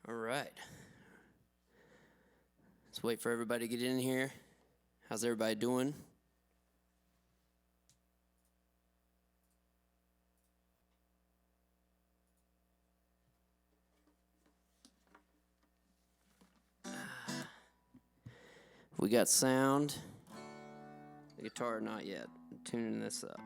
All right. Let's wait for everybody to get in here. How's everybody doing? We got sound. The guitar, not yet. I'm tuning this up.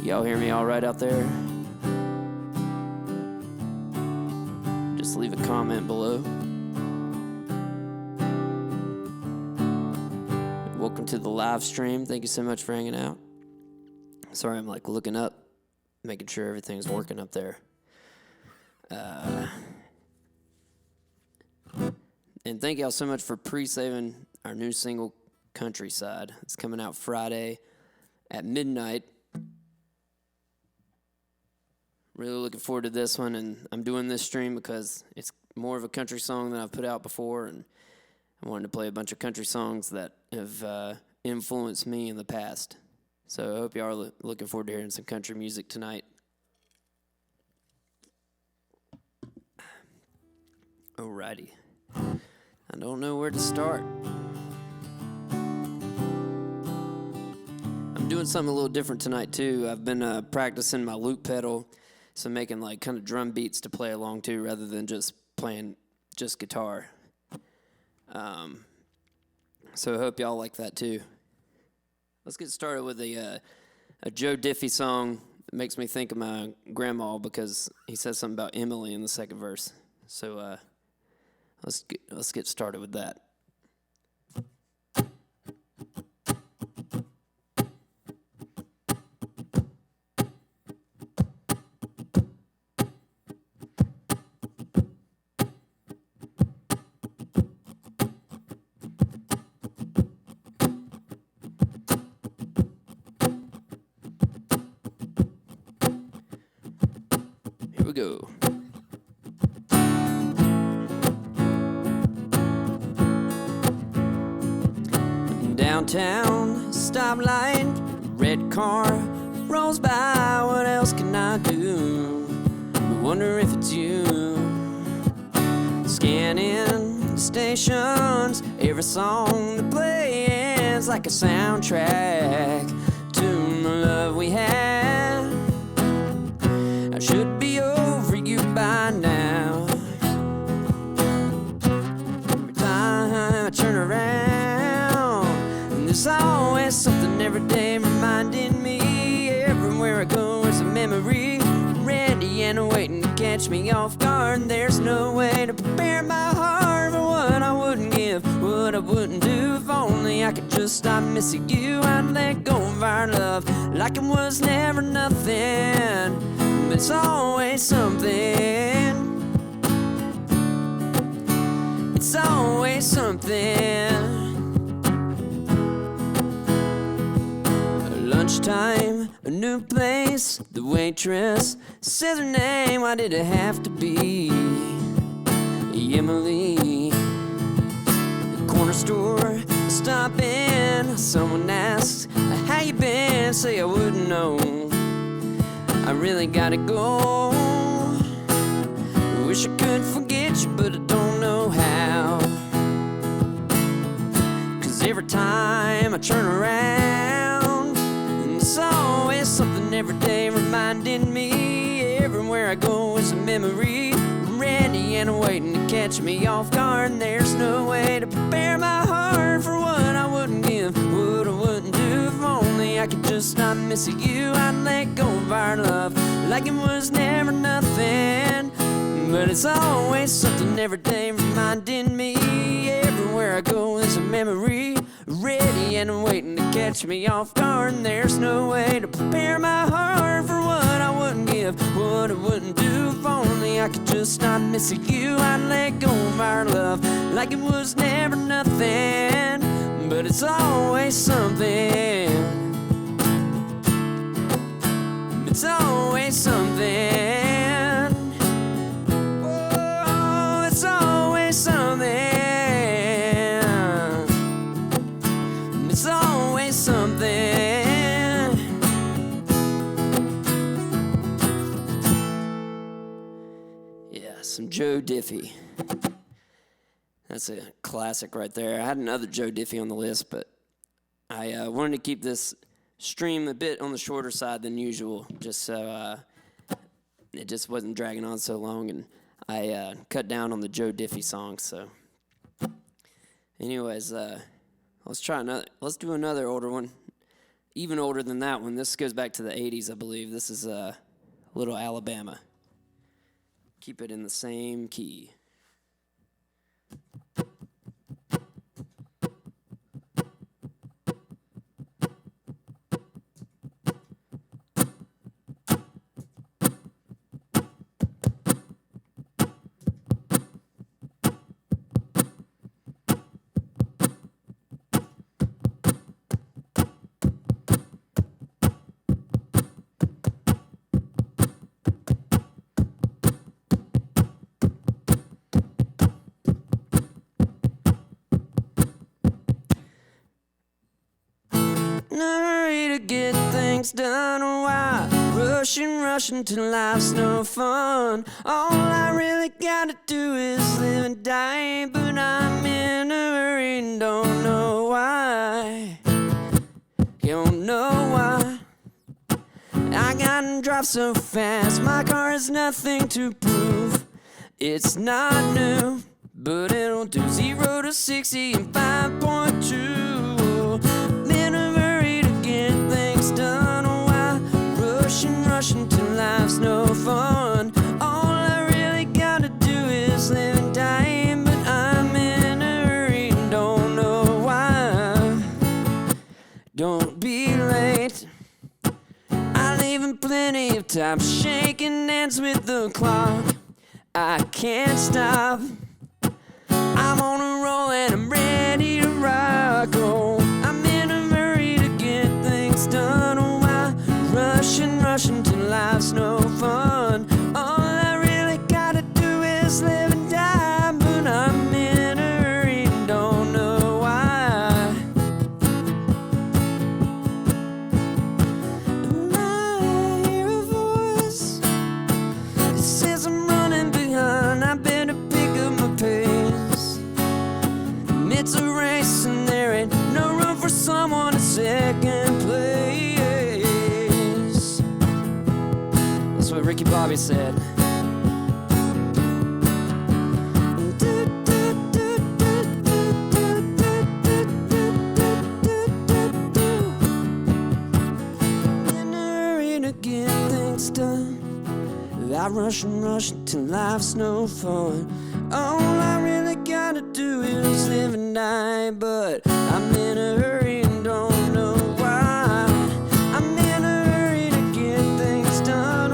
Y'all hear me all right out there? Just leave a comment below. Welcome to the live stream. Thank you so much for hanging out. Sorry, I'm like looking up, making sure everything's working up there. And thank y'all so much for pre-saving our new single, Countryside. It's coming out Friday at midnight. Really looking forward to this one, and I'm doing this stream because it's more of a country song than I've put out before, and I wanted to play a bunch of country songs that have influenced me in the past. So I hope you are looking forward to hearing some country music tonight. Alrighty. I don't know where to start. I'm doing something a little different tonight, too. I've been practicing my loop pedal. So making like kind of drum beats to play along to rather than just playing just guitar. So I hope y'all like that too. Let's get started with a Joe Diffie song that makes me think of my grandma because he says something about Emily in the second verse. So let's get started with that. Go. Downtown, stoplight, red car rolls by. What else can I do? I wonder if it's you. Scanning the stations, every song that plays like a soundtrack to the love we had. I should be over you by now. Every time I turn around, and there's always something every day reminding me. Everywhere I go is a memory, ready and waiting to catch me off guard. There's no way to prepare my heart for what I wouldn't give, what I wouldn't do. If only I could just stop missing you, I'd let go of our love like it was never nothing. It's always something. It's always something. Lunchtime, a new place. The waitress says her name. Why did it have to be Emily? The corner store, stopping. Someone asks, how you been? Say I wouldn't know. I really gotta go. Wish I could forget you, but I don't know how. 'Cause every time I turn around, there's always something every day reminding me. Everywhere I go is a memory, ready and waiting to catch me off guard. There's no way to prepare my heart for what I wouldn't give, what I wouldn't do. If only I could just stop missing you, I'd let go of our love like it was never nothing. But it's always something every day reminding me. Everywhere I go is a memory, ready and waiting to catch me off guard. There's no way to prepare my heart for what I wouldn't give, what I wouldn't do. If only I could just stop missing you, I'd let go of our love like it was never nothing. But it's always something. It's always something. Yeah, some Joe Diffie. That's a classic right there. I had another Joe Diffie on the list, but I wanted to keep this stream a bit on the shorter side than usual, just so it just wasn't dragging on so long, and I cut down on the Joe Diffie songs. So, anyways, let's do another older one, even older than that one. This goes back to the '80s, I believe. This is Little Alabama. Keep it in the same key. Hurry to get things done, why rushing till life's no fun. All I really gotta do is live and die, but I'm in a hurry and don't know why. Don't know why. I gotta drive so fast, my car has nothing to prove. It's not new, but it'll do 0 to 60 in 5.2. Rushing till life's no fun. All I really gotta do is live and die, but I'm in a hurry and don't know why. Don't be late, I leave in plenty of time, shaking hands with the clock. I can't stop, I'm on a roll and I'm ready to rock. Oh, I'm in a hurry to get things done. Oh, why rushing till life's no fun. All I really gotta do is live and die, but I'm in a hurry and don't know why. And I hear a voice that says I'm running behind, I better pick up my pace. And it's a race and there ain't no room for someone in second place. That's what Ricky Bobby said. In a hurry to get things done, I rush till life's no fun. All I really gotta do is live and die, but I'm in a hurry and don't know why. I'm in a hurry to get things done.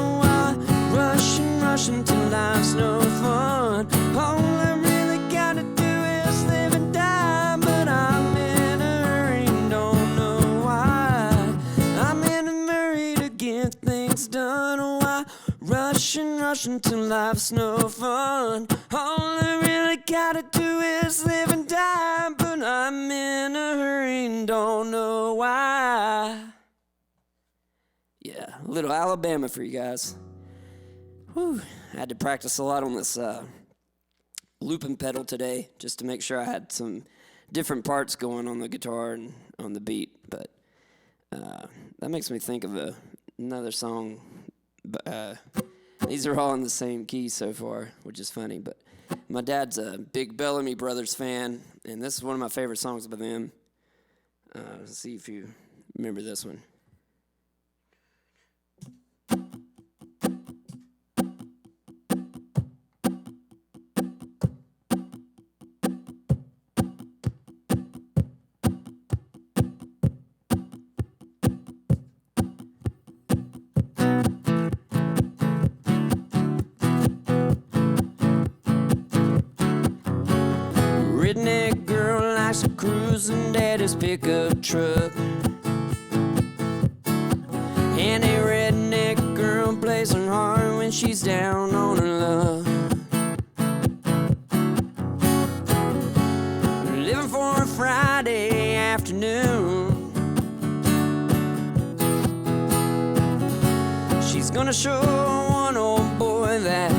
Rushing till life's no fun. All I really gotta do is live and die, but I'm in a hurry and don't know why. I'm in a hurry to get things done. Why rushing till life's no fun. All I really gotta do is live and die, but I'm in a hurry and don't know why. Yeah, a little Alabama for you guys. Whew. I had to practice a lot on this looping pedal today just to make sure I had some different parts going on the guitar and on the beat. But that makes me think of another song. But these are all in the same key so far, which is funny. But my dad's a big Bellamy Brothers fan, and this is one of my favorite songs by them. Let's see if you remember this one. Redneck girl likes to cruise in daddy's pickup truck, and a redneck girl plays her heart when she's down on her luck. Living for a Friday afternoon, she's gonna show one old boy that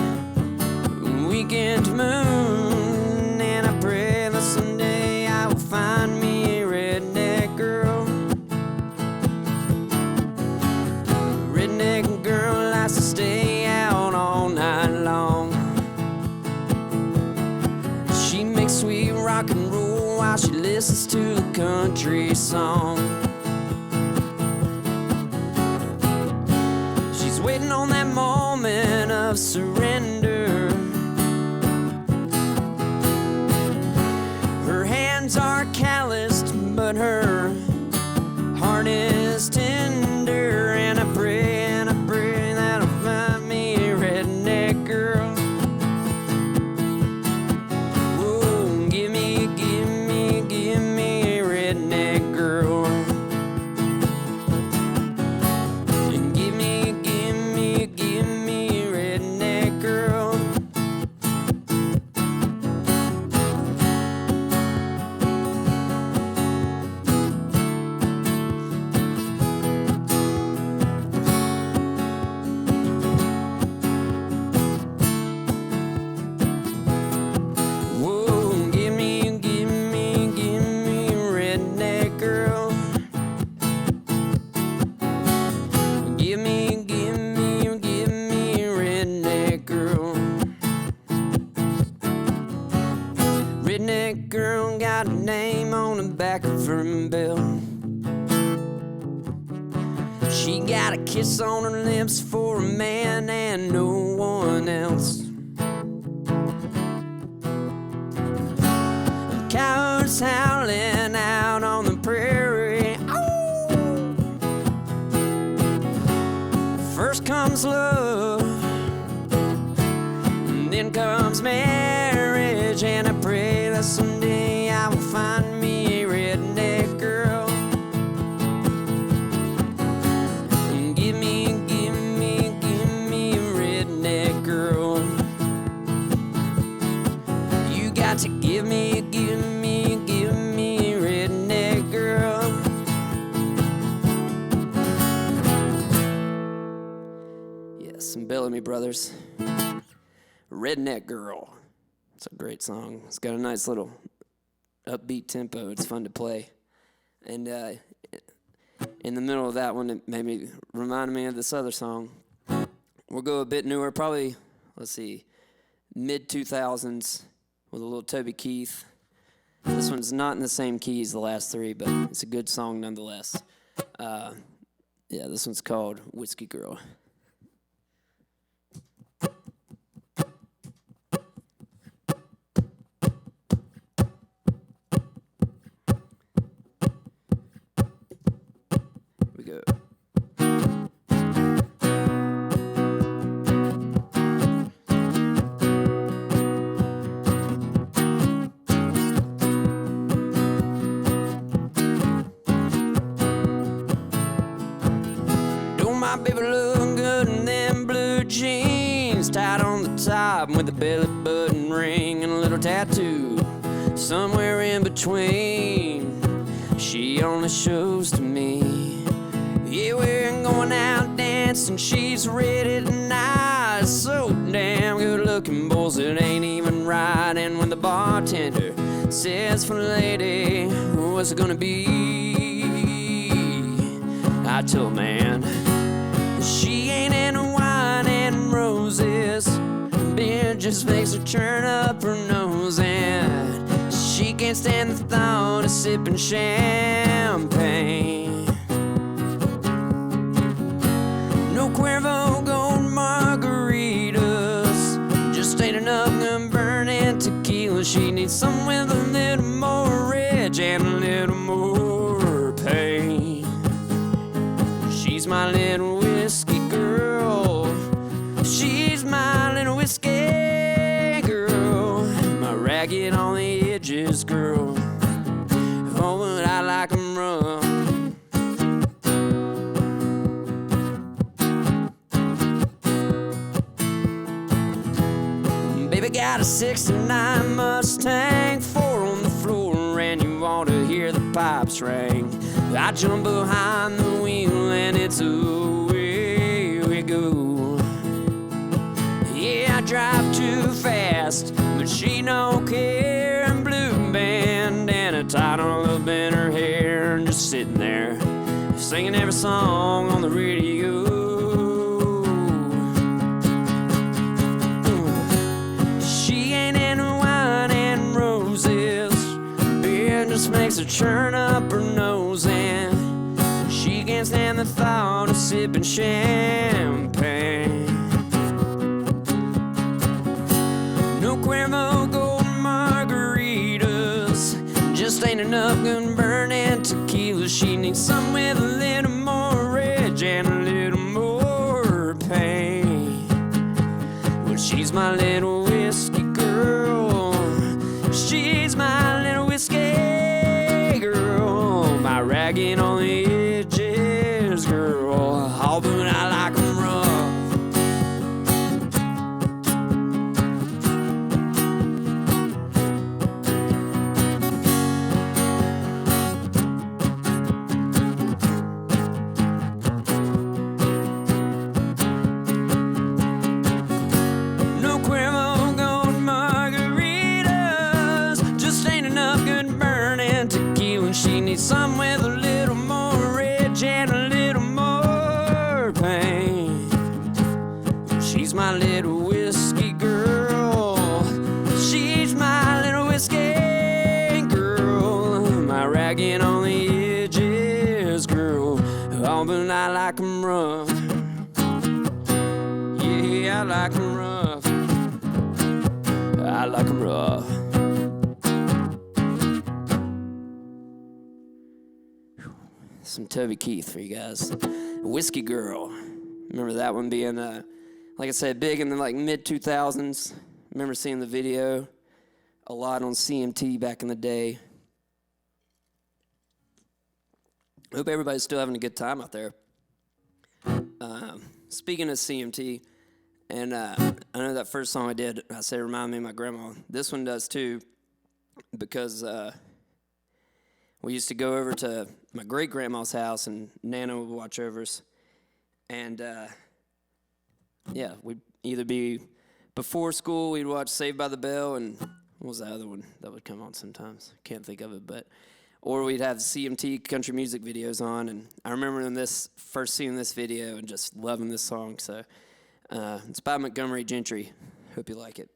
while she listens to a country song. She's waiting on that moment of surrender. Her hands are calloused, but her heart is tender. And I pray that I'll find me a redneck girl. Whoa, give me a redneck girl. And give me a redneck girl. Whoa, give me a redneck girl. Give me a redneck girl. Redneck girl got a name on the back of her belt. She got a kiss on her lips for a man and no one else. Cows howling out on the prairie. Oh! First comes love, and then comes marriage. And I pray that someday I will find me a redneck girl. And give me a redneck girl. You got to give me a redneck girl. Yes, some Bellamy Brothers. Redneck Girl. It's a great song. It's got a nice little upbeat tempo. It's fun to play. And in the middle of that one, it reminded me of this other song. We'll go a bit newer, probably, let's see, mid-2000s with a little Toby Keith. This one's not in the same key as the last three, but it's a good song nonetheless. Yeah, this one's called Whiskey Girl. Here we go. My baby look good in them blue jeans, tied on the top with a belly button ring and a little tattoo somewhere in between. She only shows to me, yeah, we're going out dancing. She's ready tonight. So damn good looking, boys, it ain't even right. And when the bartender says for the lady, what's it gonna be? I tell a man, she ain't into wine and roses. Beer just makes her turn up her nose. And she can't stand the thought of sipping champagne. No Cuervo gold margaritas, just ain't enough burning tequila. She needs some with a little more rich and a little more pain. She's my little whiskey girl. She's my little whiskey girl. My ragged on the edges girl. Oh, but I like 'em rough. Baby got a 69 Mustang, 4 on the floor, and you ought to hear the pipes ring. I jump behind the wheel and it's away we go. Yeah, I drive too fast, but she don't care. And blue band and a title up in her hair, and just sitting there singing every song on the radio. She ain't into wine and roses, beer champagne. No Cuervo golden margaritas, just ain't enough good burning tequila. She needs some with a little more reg and a little more pain. Well, she's my little whiskey girl. She's my little whiskey girl. My ragging on the edges girl. Oh, but I like 'em rough. No Cuervo gold margaritas, just ain't enough good burning tequila. She needs some with a little more reg and a little more pain. She's my little whiskey girl. She's my little whiskey girl. My ragging on the edges girl. Oh, but I like 'em rough. Yeah, I like 'em rough. I like 'em rough. Some Toby Keith for you guys. Whiskey Girl. Remember that one being, like I said, big in the mid-2000s. Remember seeing the video a lot on CMT back in the day. Hope everybody's still having a good time out there. Speaking of CMT, and I know that first song I did, I said remind me of my grandma. This one does too, because we used to go over to my great-grandma's house, and Nana would watch over us. And, yeah, we'd either be before school, we'd watch Saved by the Bell, and what was the other one that would come on sometimes? Can't think of it, but... Or we'd have CMT country music videos on, and I remember first seeing this video and just loving this song. So it's by Montgomery Gentry. Hope you like it.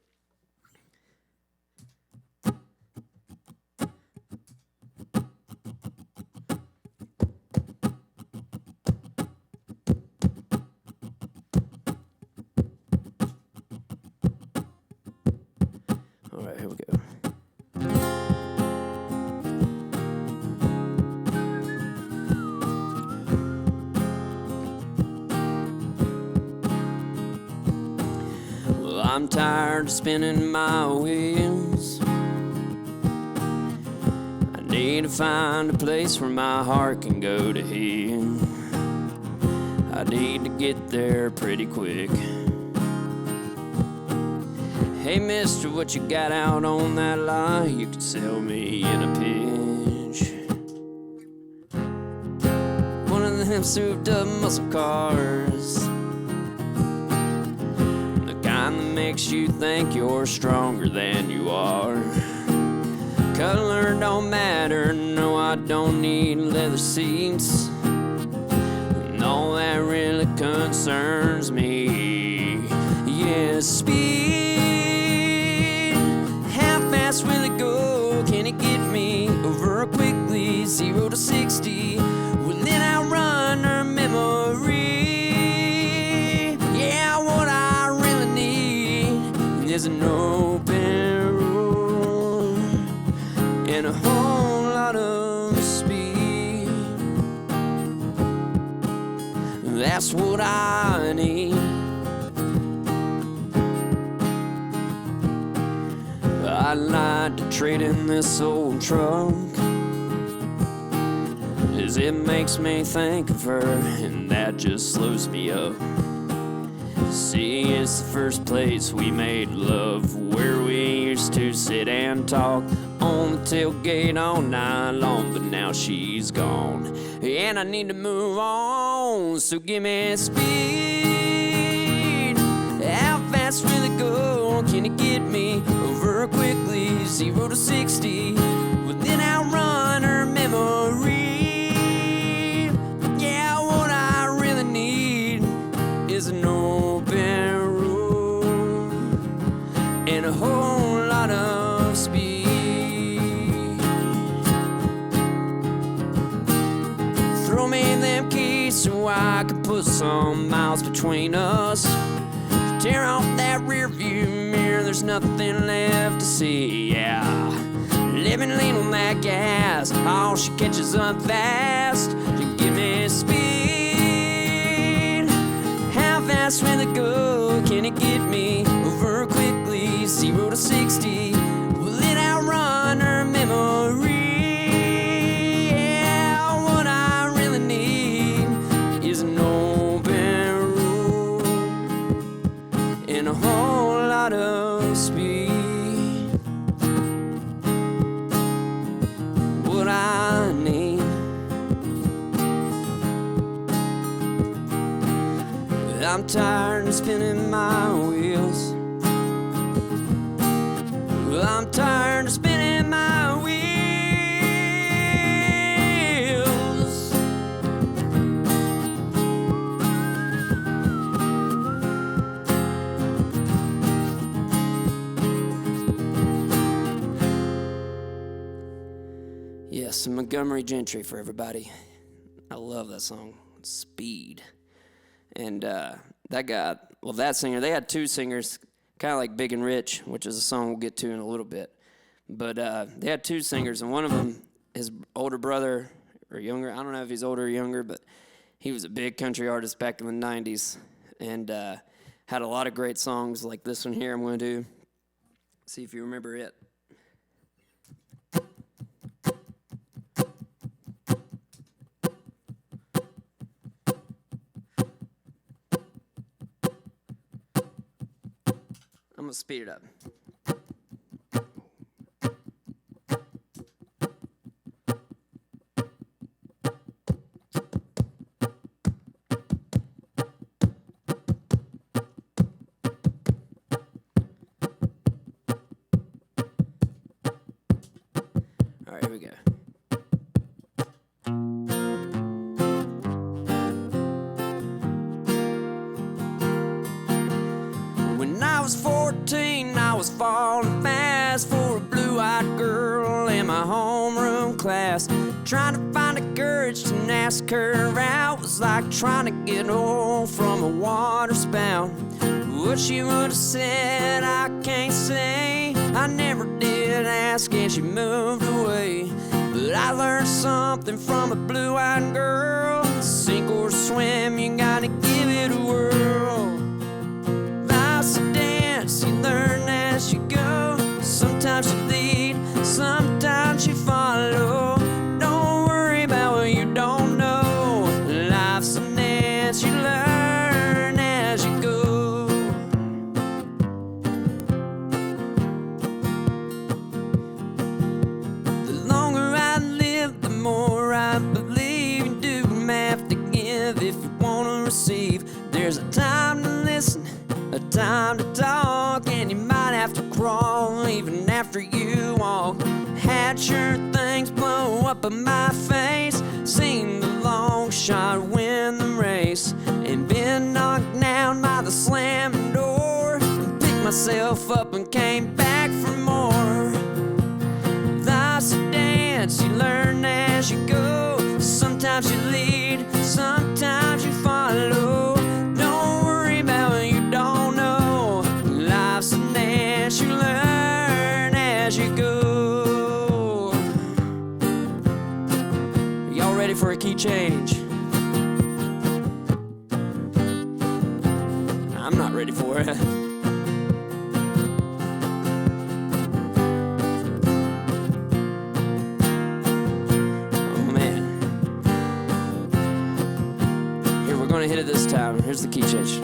All right, here we go. I'm tired of spinning my wheels. I need to find a place where my heart can go to heal. I need to get there pretty quick. Hey mister, what you got out on that lot? You could sell me in a pinch. One of them souped up muscle cars, that makes you think you're stronger than you are. Color don't matter, no, I don't need leather seats. And all that really concerns me, yeah, speed. How fast will it go? Can it get me over quickly? 0 to 60. Will it outrun her memory? Yeah, what I really need is an open road and a whole lot of speed. That's what I need. I'd like to trade in this old truck, as it makes me think of her, and that just slows me up. See, it's the first place we made love, where we used to sit and talk on the tailgate all night long, but now she's gone, and I need to move on, so give me speed. How fast will it go? Can it get me over quickly? 0 to 60. Will it outrun her memory? Yeah, what I really need is an open road and a whole lot of speed. Throw me them keys so I can put put some miles between us. Tear off that rear view mirror, there's nothing left to see, yeah. Living lean on that gas, all she catches up fast. You give me speed. How fast will it go? Can it get me over quickly? 0 to 60, will it outrun her memory? Yeah, what I really need is an open road and a whole lot of speed. What I need. I'm tired of spinning my wheels. I'm tired of spinning my wheels. Yes, some Montgomery Gentry for everybody. I love that song, Speed. And that guy, well, that singer, they had two singers, kind of like Big and Rich, which is a song we'll get to in a little bit. But they had two singers, and one of them, his older brother, or younger, I don't know if he's older or younger, but he was a big country artist back in the 90s, and had a lot of great songs like this one here I'm going to do. See if you remember it. I'm going to speed it up. All right, here we go. When I was 14, I was falling fast for a blue-eyed girl in my homeroom class. Trying to find the courage to ask her out was like trying to get home from a water spout. What she would have said, I can't say. I never did ask and she moved away. But I learned something from a blue-eyed girl. Sink or swim, you gotta give it a whirl. Life's a dance, you learn as you go. Sometimes you lead, sometimes you follow. Don't worry about what you don't know. Life's a dance, you learn as you go. The longer I live, the more I believe you do have to give if you want to receive. There's a time to listen, a time to talk, and you might have to crawl even after you walk. Had sure things blow up in my face, seen the long shot win the race, and been knocked down by the slamming door, and picked myself up and came back for more. Life's a dance, you learn as you go. Sometimes you lead, sometimes you follow. Don't worry about what you don't know. Life's a dance, you learn as you go. Are y'all ready for a key change? I'm not ready for it. Hit it this time. Here's the key change.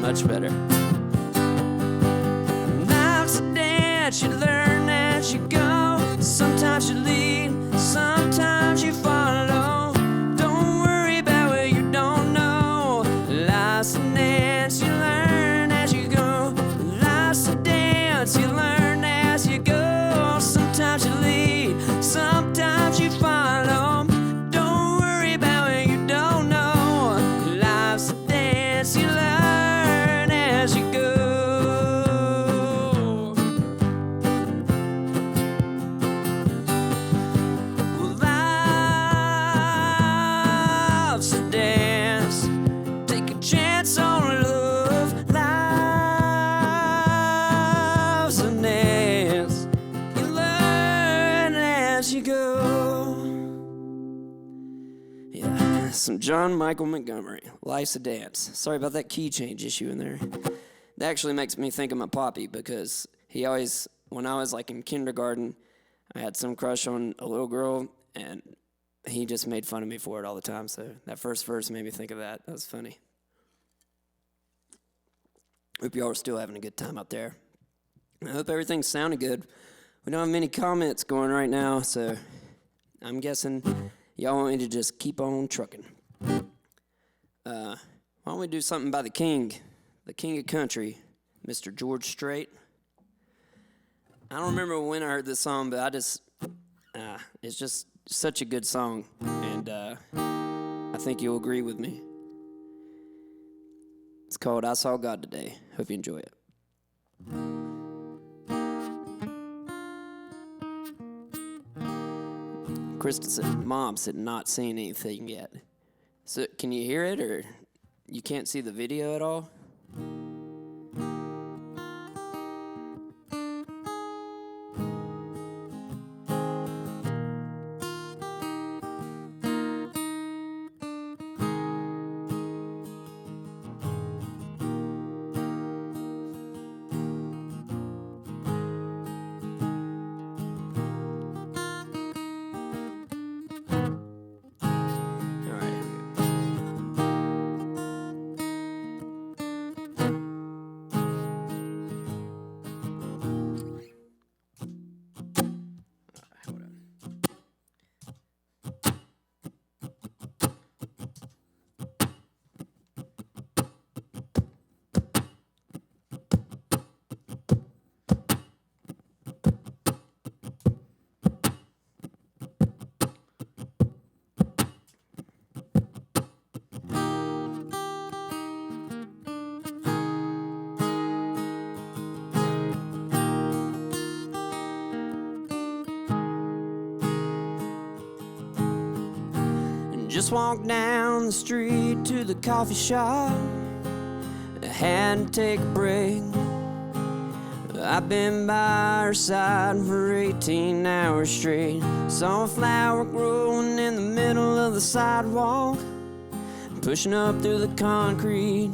Much better. Life's a dance, you learn as you go. Sometimes you lead, sometimes you follow. Don't worry about what you don't know. Life's a dance, you learn as you go. Life's a dance, you learn as you go. Sometimes you lead, sometimes you follow. Don't worry about what you don't know. Life's a dance, you learn as some John Michael Montgomery, Life's a Dance. Sorry about that key change issue in there. That actually makes me think of my poppy because he always, when I was like in kindergarten, I had some crush on a little girl and he just made fun of me for it all the time. So that first verse made me think of that. That was funny. Hope y'all are still having a good time out there. I hope everything's sounding good. We don't have many comments going right now, so I'm guessing y'all want me to just keep on trucking. Why don't we do something by the king of country, Mr. George Strait. I don't remember when I heard this song, but it's just such a good song, and I think you'll agree with me. It's called I Saw God Today. Hope you enjoy it. Krista said, Mom said not seeing anything yet. So can you hear it, or you can't see the video at all? Just walked down the street to the coffee shop. I had to take a break. I've been by her side for 18 hours straight. Saw a flower growing in the middle of the sidewalk, pushing up through the concrete,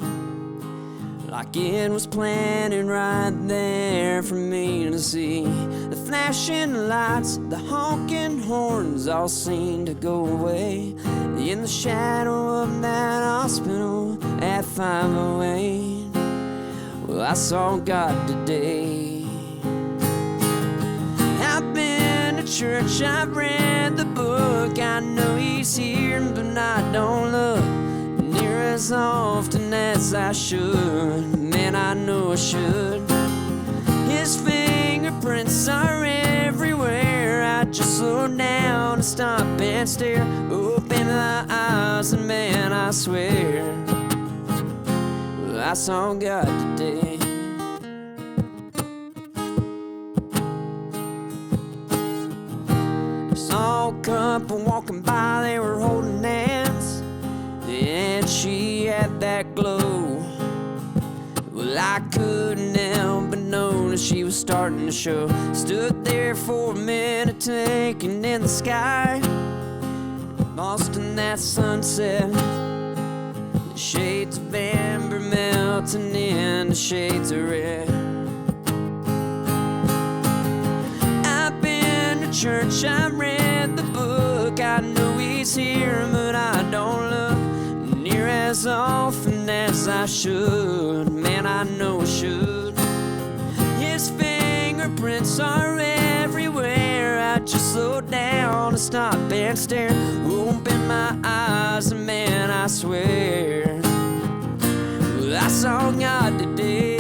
like it was planted right there for me to see. The flashing lights, the honking horns all seemed to go away in the shadow of that hospital at 508. Well, I saw God today. I've been to church, I've read the book. I know He's here, but I don't look near as often as I should. Man, I know I should. His fingerprints are everywhere. I just slow down and stop and stare. Open my eyes and man, I swear, well, I saw God today. Saw a couple walking by, they were holding hands, and she had that glow. Well, I couldn't help but notice she was starting to show. Stood there for a minute, taking in the sky, lost in that sunset. The shades of amber melting into shades of red. I've been to church, I read the book. I know He's here, but I don't look near as often as I should. Man, I know I should. His fingerprints are everywhere. I just slow down and stop and stare. Open my eyes and man, I swear, well, I saw God today.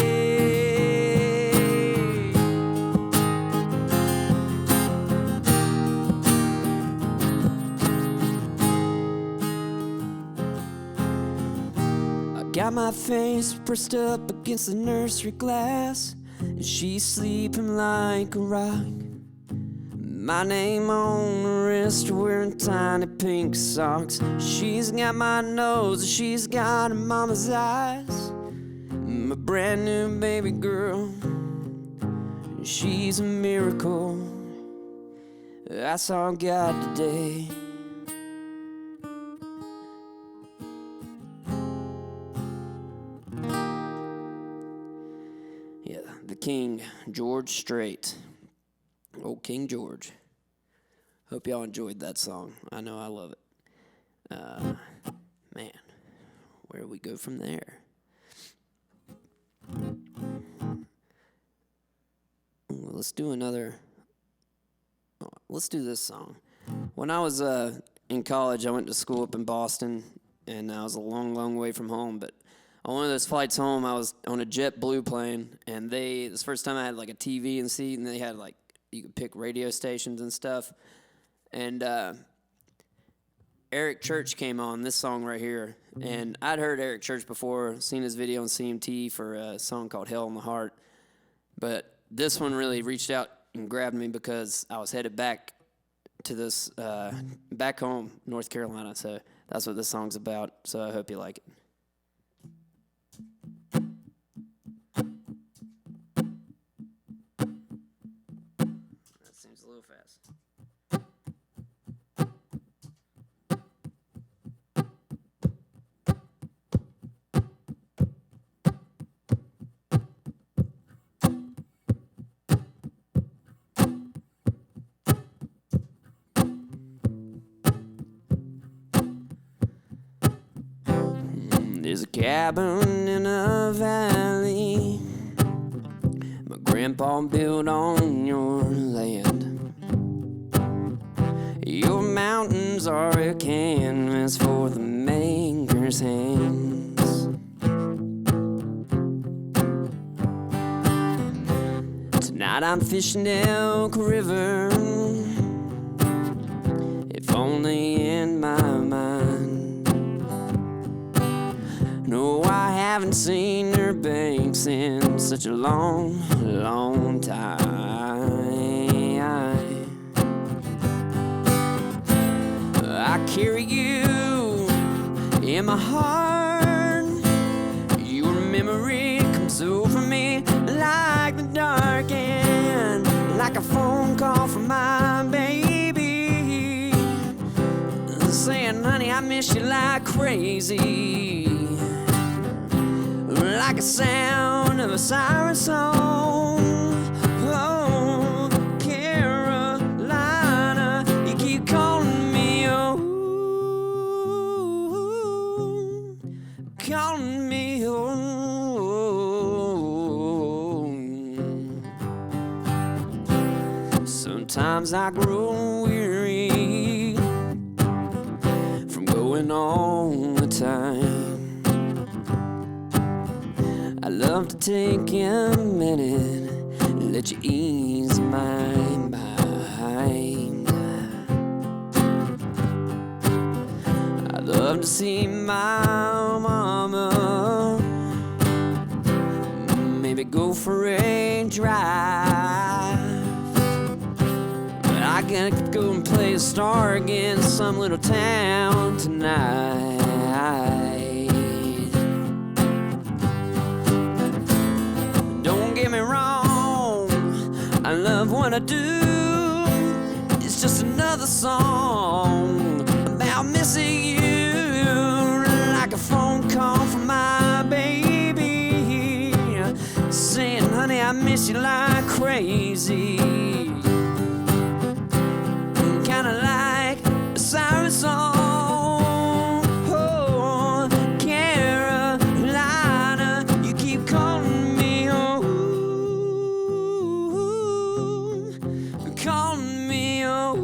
Got my face pressed up against the nursery glass, and she's sleeping like a rock. My name on her wrist, wearing tiny pink socks. She's got my nose, she's got her mama's eyes. My brand new baby girl, she's a miracle. I saw God today. the King, George Strait. Old King George. Hope y'all enjoyed that song. I know I love it. Man, where do we go from there? Let's do this song. When I was in college, I went to school up in Boston, and I was a long, long way from home. But on one of those flights home, I was on a JetBlue plane, and this was the first time I had like a TV in the seat, and they had like, you could pick radio stations and stuff. And Eric Church came on, this song right here. And I'd heard Eric Church before, seen his video on CMT for a song called Hell in the Heart. But this one really reached out and grabbed me because I was headed back to this, back home, North Carolina. So that's what this song's about. So I hope you like it. That seems a little fast. There's a cabin in a valley my grandpa built on your land. Your mountains are a canvas for the maker's hands. Tonight I'm fishing Elk River, if only in my mind. No, I haven't seen her banks in such a long, long time. I carry you in my heart. Your memory comes over me like the dark and like a phone call from my baby, saying, honey, I miss you like crazy. Like a sound of a siren song. Oh, Carolina, you keep calling me, oh, calling me, oh. Sometimes I grow weary from going all the time. I love to take a minute and let you ease my mind. I love to see my mama, maybe go for a drive. But I gotta go and play a star against some little town tonight. Get me wrong, I love what I do. It's just another song about missing you, like a phone call from my baby, saying, honey, I miss you like crazy. Kinda like a siren song. Oh, Carolina, you keep calling me. Calling me, oh,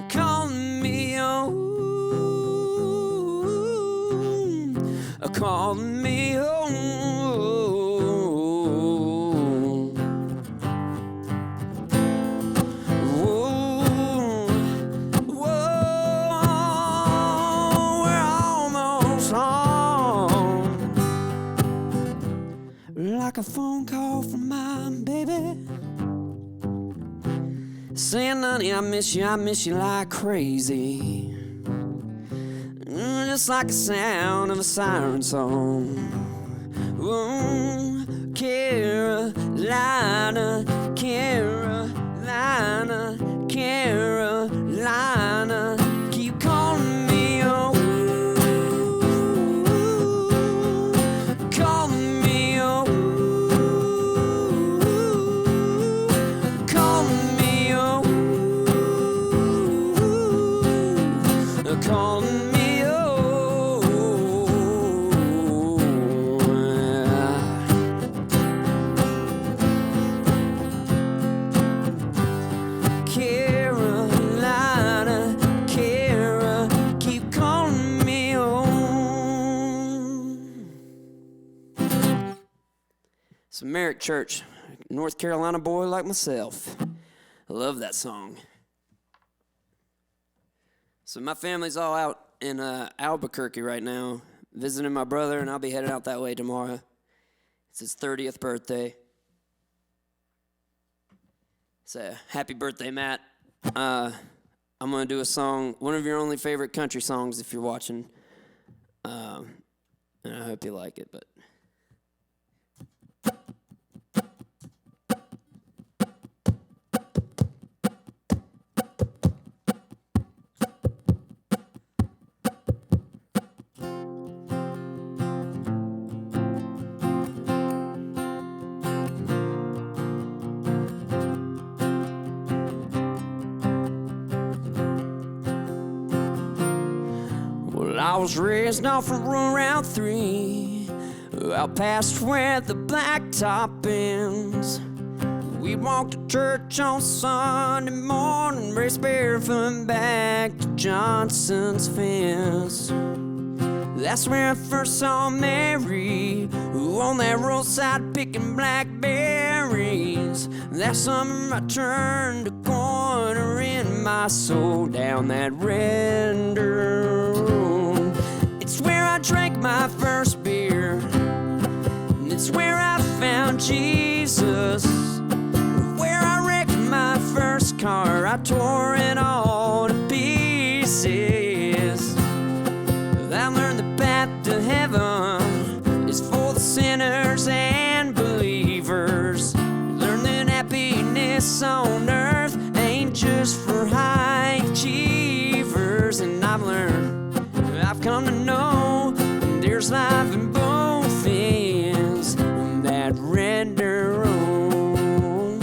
calling me, oh, calling me, oh. Whoa, whoa, we're almost home. Like a phone call from my baby, saying, honey, I miss you like crazy. Just like the sound of a siren song. Ooh, Carolina, Carolina, Carolina, keep calling me, oh, call me. Some Merrick Church, North Carolina boy like myself. I love that song. So my family's all out in Albuquerque right now, visiting my brother, and I'll be heading out that way tomorrow. It's his 30th birthday. So happy birthday, Matt. I'm going to do a song, one of your only favorite country songs if you're watching. And I hope you like it, but... I was raised off of Route 3, out past where the blacktop ends. We'd walk to church on Sunday morning, race barefoot back to Johnson's fence. That's where I first saw Mary, who on that roadside picking blackberries. That summer I turned a corner in my soul down that red dirt road. It's where I drank my first beer, and it's where I found Jesus. Where I wrecked my first car, I tore it all to pieces. I learned the path to heaven is for the sinners and believers. Learn that happiness on earth ain't just for high achievers. And I've come to know there's life in both ends of that red dirt road.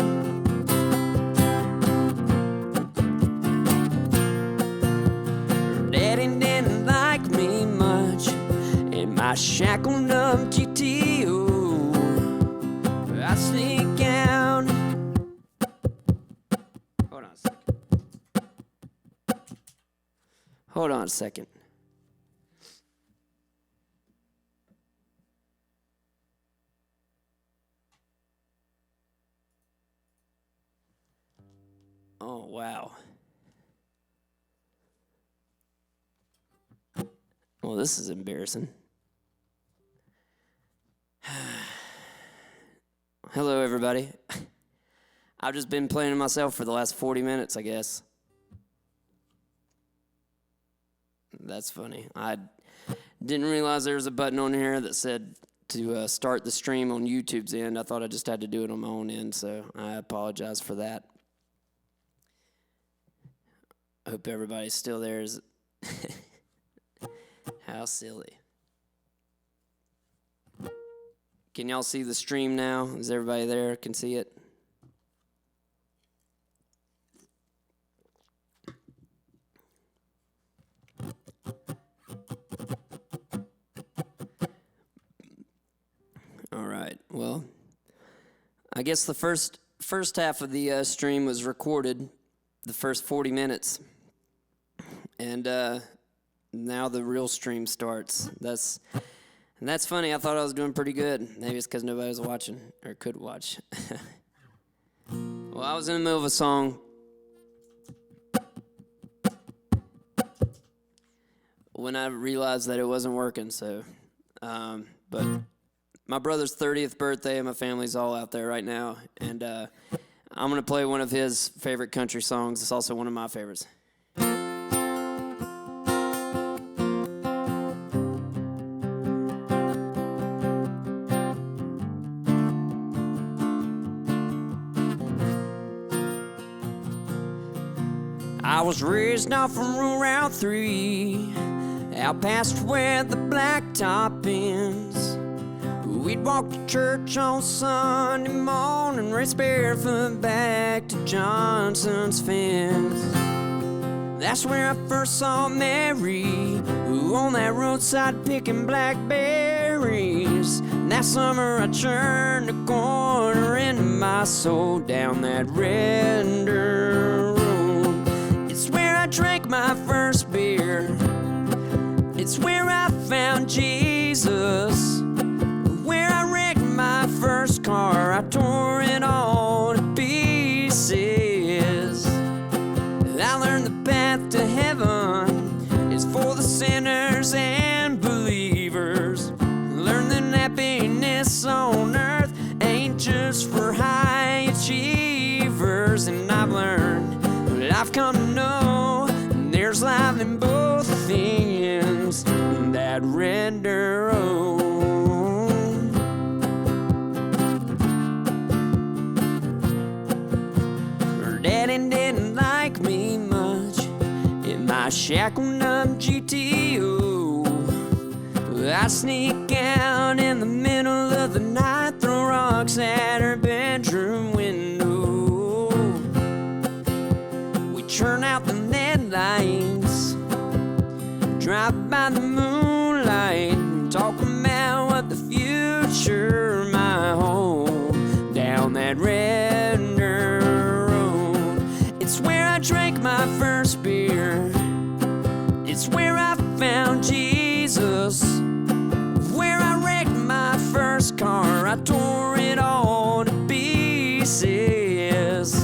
Daddy didn't like me much in my shackled up GTO. I sneak out. Hold on a second. Oh, wow. Well, this is embarrassing. Hello, everybody. I've just been playing to myself for the last 40 minutes, I guess. That's funny. I didn't realize there was a button on here that said to start the stream on YouTube's end. I thought I just had to do it on my own end, so I apologize for that. I hope everybody's still there. How silly. Can y'all see the stream now? Is everybody there? Can see it? All right. Well, I guess the first half of the stream was recorded, the first 40 minutes. And now the real stream starts. That's funny. I thought I was doing pretty good. Maybe it's because nobody was watching or could watch. Well, I was in the middle of a song. When I realized that it wasn't working, so. But my brother's 30th birthday, and my family's all out there right now. And I'm going to play one of his favorite country songs. It's also one of my favorites. I was raised off from Route 3, out past where the blacktop ends. We'd walk to church on Sunday morning, race barefoot back to Johnson's fence. That's where I first saw Mary, who on that roadside picking blackberries. That summer I turned a corner in my soul down that red dirt road. It's where I drank my first beer. It's where I found Jesus. Where I wrecked my first car. tore it all to pieces. I learned the path to heaven is for the sinners and believers. Learned that happiness on earth ain't just for high achievers. And I've learned, but I've come to know there's life in both things. That red dirt road. Her daddy didn't like me much in my shackled up GTO. I sneak out in the middle of the night, throw rocks at her bedroom window. We turn out the LED lights, drive by the moonlight, talk about what the future might hold down that red dirt road. It's where I drank my first beer, it's where I found Jesus, where I wrecked my first car, I tore it all to pieces.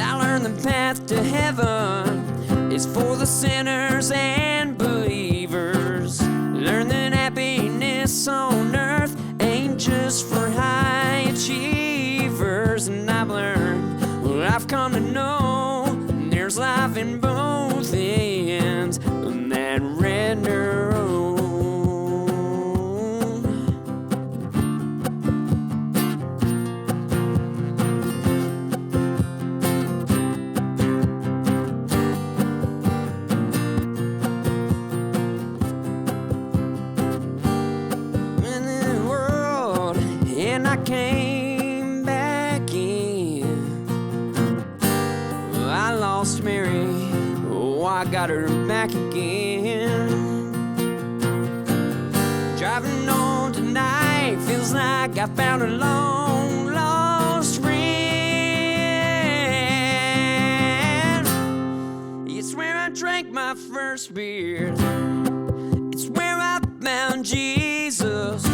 I learned the path to heaven is for the sinners and believers. Learn that happiness on earth ain't just for high achievers. And I've learned, well, I've come to know there's life in both ends on that red dirt road. I came back in. I lost Mary, oh, I got her back again. Driving on tonight feels like I found a long lost friend. It's where I drank my first beer, it's where I found Jesus,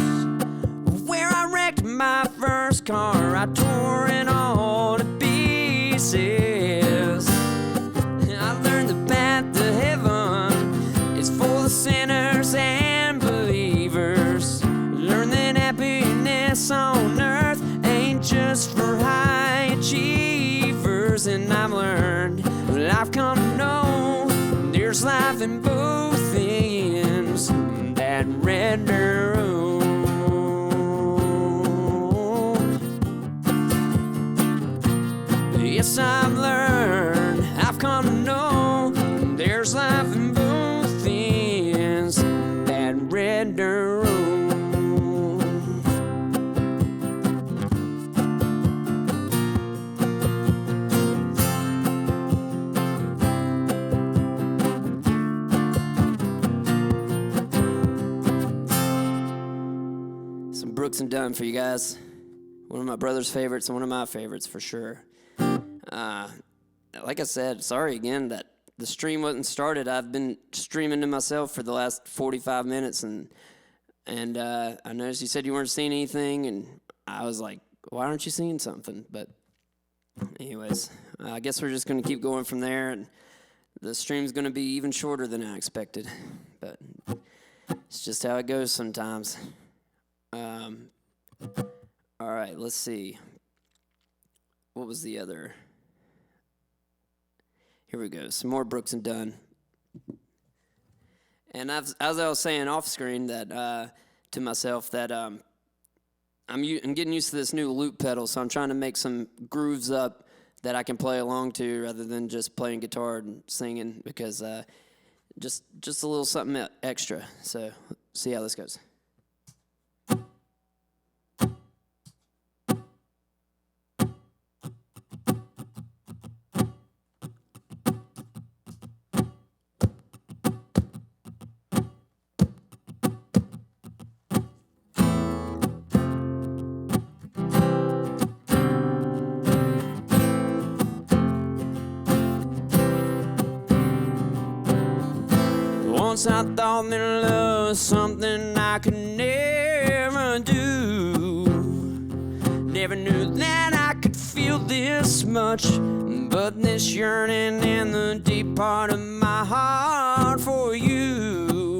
where I wrecked my first car, I tore it all to pieces. I learned the path to heaven is for the sinners and believers. Learn that happiness on earth ain't just for high achievers. And I've learned, well, I've come to know there's life in both ends, that red dirt road. Yes, I've learned, I've come to know there's life in both ends, that red dirt road. Some Brooks and Dunn for you guys. One of my brother's favorites and one of my favorites for sure. Like I said, sorry again that the stream wasn't started. I've been streaming to myself for the last 45 minutes, and I noticed you said you weren't seeing anything, and I was like, why aren't you seeing something? But anyways, I guess we're just going to keep going from there, and the stream's going to be even shorter than I expected, but it's just how it goes sometimes. All right, let's see. What was the other? Here we go. Some more Brooks and Dunn. And as I was saying off screen, that to myself, that I'm getting used to this new loop pedal, so I'm trying to make some grooves up that I can play along to rather than just playing guitar and singing, because just a little something extra. So see how this goes. Once I thought that love was something I could never do, never knew that I could feel this much, but this yearning in the deep part of my heart for you,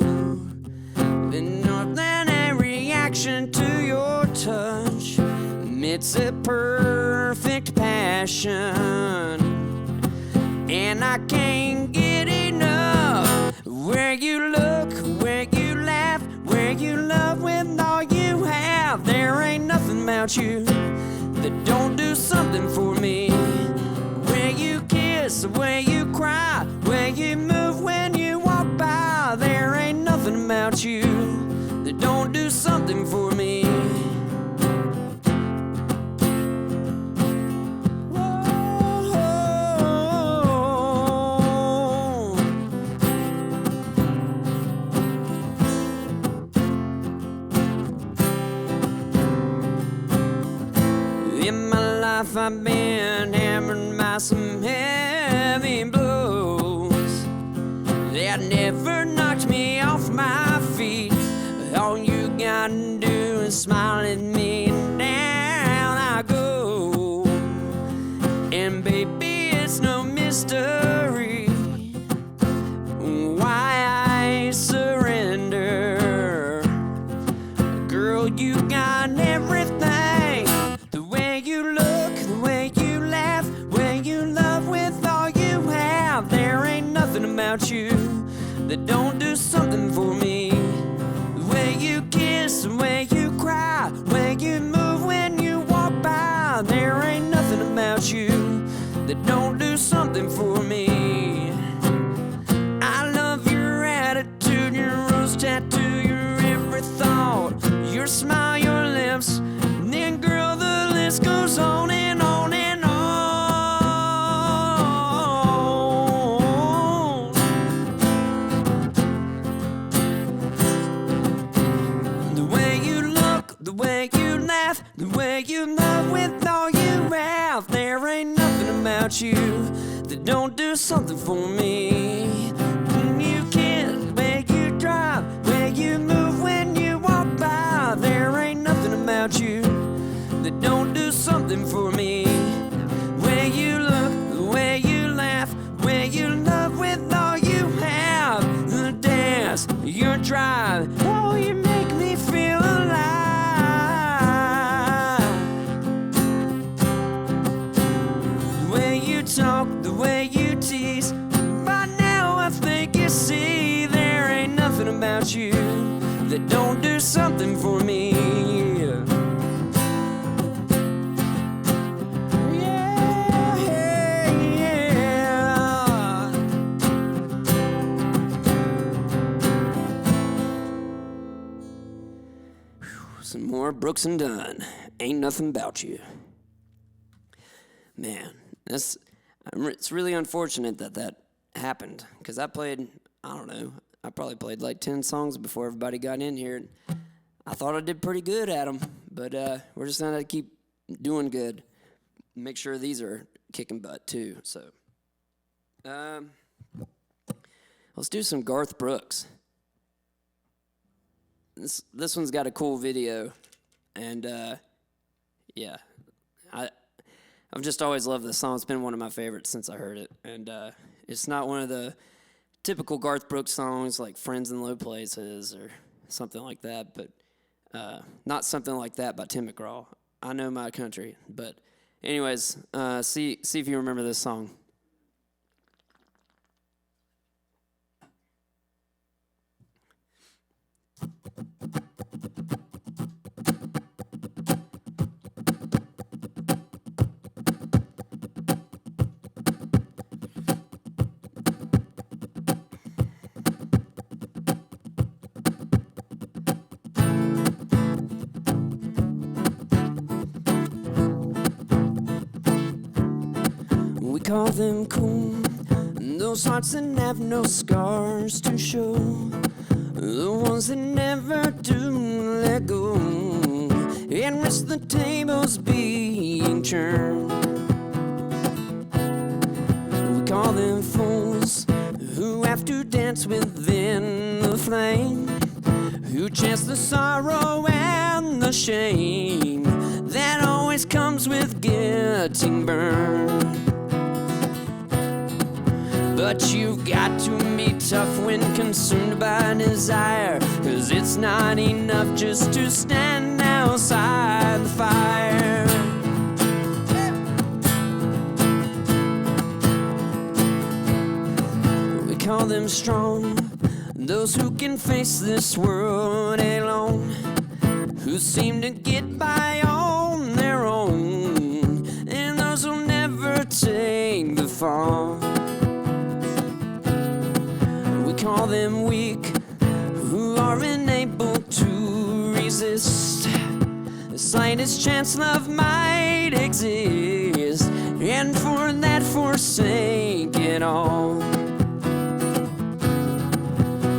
been more than a reaction to your touch. It's a perfect passion, and I can't get enough. Where you look, where you laugh, where you love with all you have. There ain't nothing about you that don't do something for me. Where you kiss, where you cry, where you move when you walk by. There ain't nothing about you that don't do something for me. In my life I've been hammered by some heavy blows that never knocked me off my feet. All you gotta do is smile at me and down I go. And baby, it's no mystery why I surrender. Girl, you got everything. The way you look, the way you laugh, way you love with all you have. There ain't nothing about you that don't do something for me. The way you kiss, the way you cry, the way you move when you walk by. There ain't nothing about you that don't do something for me. I love your attitude, your rose tattoo, your every thought, your smile, your lips. And then, girl, the list goes on and on and on. The way you look, the way you laugh, the way you love with all you have. There ain't nothing about you that don't do something for me. When you kiss, the way you drive, the way you move when you walk by. There ain't nothing about you that don't do something for me. Where you look, the way you laugh, where you love with all you have. The dance, your drive, oh, you make me feel alive. The way you talk, the way you tease. By now I think you see there ain't nothing about you that don't do something for me. Some more Brooks and Dunn. Ain't nothing about you. Man, it's really unfortunate that happened, because I played, I don't know, I probably played like 10 songs before everybody got in here. I thought I did pretty good at them, but we're just gonna keep doing good. Make sure these are kicking butt too. So, let's do some Garth Brooks. This one's got a cool video, and yeah, I've just always loved this song. It's been one of my favorites since I heard it, and it's not one of the typical Garth Brooks songs like "Friends in Low Places" or something like that, but not Something Like That by Tim McGraw. I know my country, but anyways, see if you remember this song. We call them cool, those hearts that have no scars to show, the ones that never do let go and risk the tables being turned. We call them fools who have to dance within the flame, who chance the sorrow and the shame that always always comes with getting burned. But you've got to be tough when consumed by desire, 'cause it's not enough just to stand outside the fire. We call them strong, those who can face this world alone, who seem to get by on their own, and those who'll never take the fall. We call them weak, who are unable to resist the slightest chance love might exist, and for that forsake it all.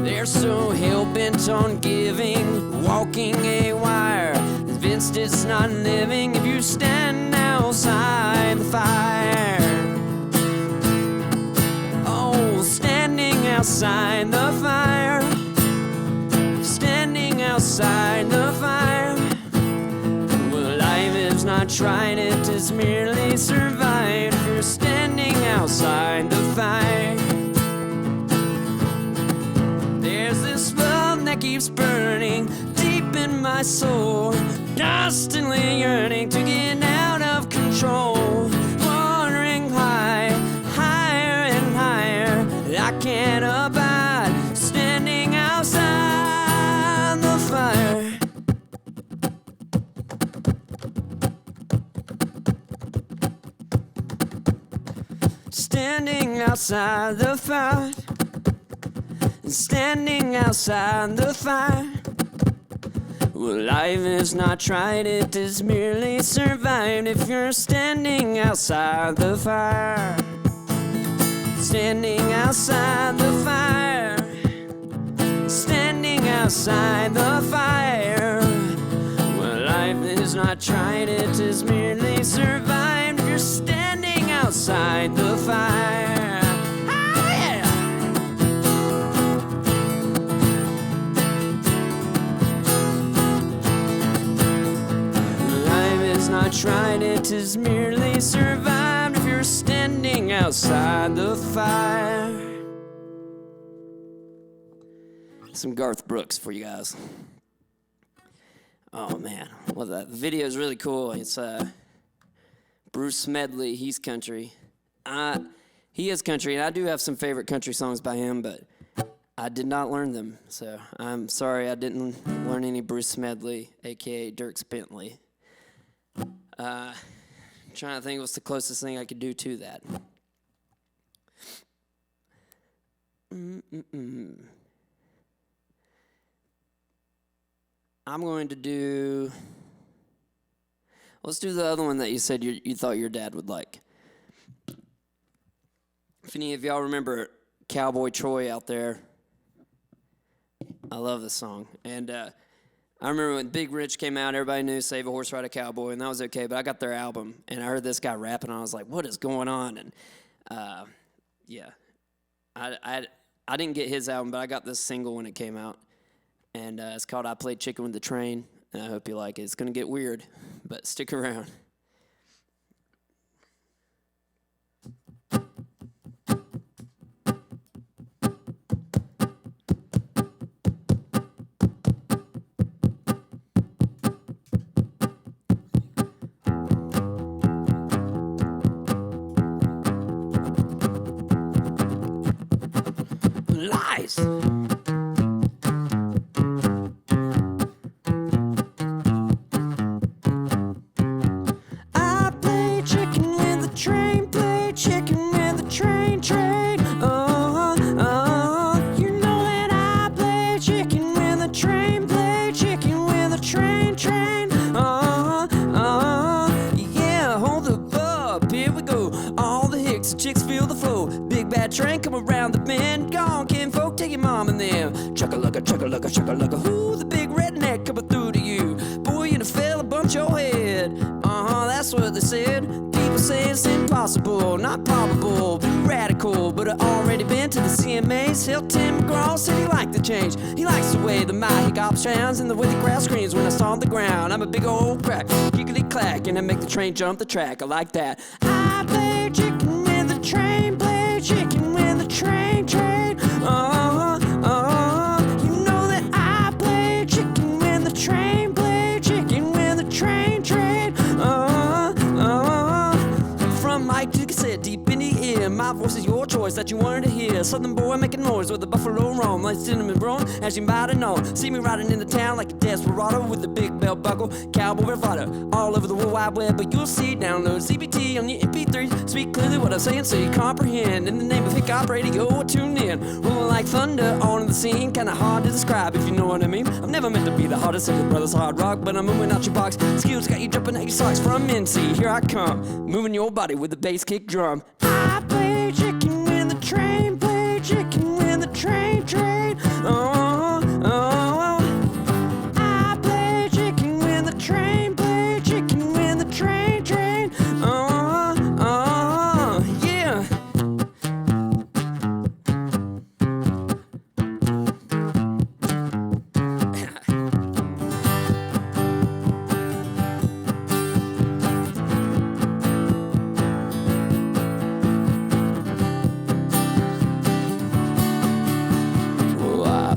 They're so hell-bent on giving, walking a wire, convinced it's not living if you stand outside the fire. Oh, standing outside the fire, standing outside the fire. Well, life is not tried, it is merely survived if you're standing outside the fire. There's this love that keeps burning deep in my soul, constantly yearning to get out of control, wandering high, higher and higher. I can't abide standing outside the fire. Standing outside the fire, standing outside the fire. Well, life is not tried, it is merely survived if you're standing outside the fire. Standing outside the fire, standing outside the fire. Well, life is not tried, it is merely survived if you're standing outside the fire. Oh, yeah! Life is not tried, it is merely survived if you're standing outside the fire. Some Garth Brooks for you guys. Oh man, well the video is really cool. It's Bruce Smedley, he's country. He is country, and I do have some favorite country songs by him, but I did not learn them, so I'm sorry I didn't learn any Bruce Smedley, aka Dierks Bentley. Trying to think what's the closest thing I could do to that. I'm going to do... Let's do the other one that you said you thought your dad would like. If any of y'all remember Cowboy Troy out there, I love this song. And I remember when Big Rich came out, everybody knew Save a Horse, Ride a Cowboy, and that was okay. But I got their album, and I heard this guy rapping, and I was like, what is going on? And yeah, I didn't get his album, but I got this single when it came out. And it's called I Played Chicken with the Train, and I hope you like it. It's going to get weird, but stick around. Lies! Train come around the bend, gone kinfolk, take your mom and them. Chugga-lugga, chugga-lugga, chugga-lugga, who the big redneck coming through to you? Boy, you done fell and bumped your head. That's what they said. People say it's impossible, not probable, be radical. But I already been to the CMAs. Hill Tim McGraw said he liked the change. He likes the way the mic hiccups sounds and the way the grass screams when I stomp the ground. I'm a big old crack, giggly clack, and I make the train jump the track. I like that. I play chicken with the train, play chicken with the train, train. You know that I play chicken with the train, play chicken with the train, train. From mic to cassette, deep in the ear, my voice is your choice that you wanted to hear. Southern boy making noise with a buffalo roam, like cinnamon roll, as you might have known. See me riding in the town like a desperado with a big belt buckle, cowboy bravado, all over the World Wide Web. But you'll see, download CBT on your MP3. Speak clearly what I'm saying so you comprehend. In the name of hip-hop radio, tune in. Rolling like thunder on the scene, kinda hard to describe if you know what I mean. I'm never meant to be the hottest of the brothers hard rock, but I'm moving out your box. Skills got you jumping at your socks from NC. Here I come, moving your body with the bass kick drum. I play chicken with the train, play chicken with the train, train. I play chicken with the train, play chicken with the train, train. Yeah.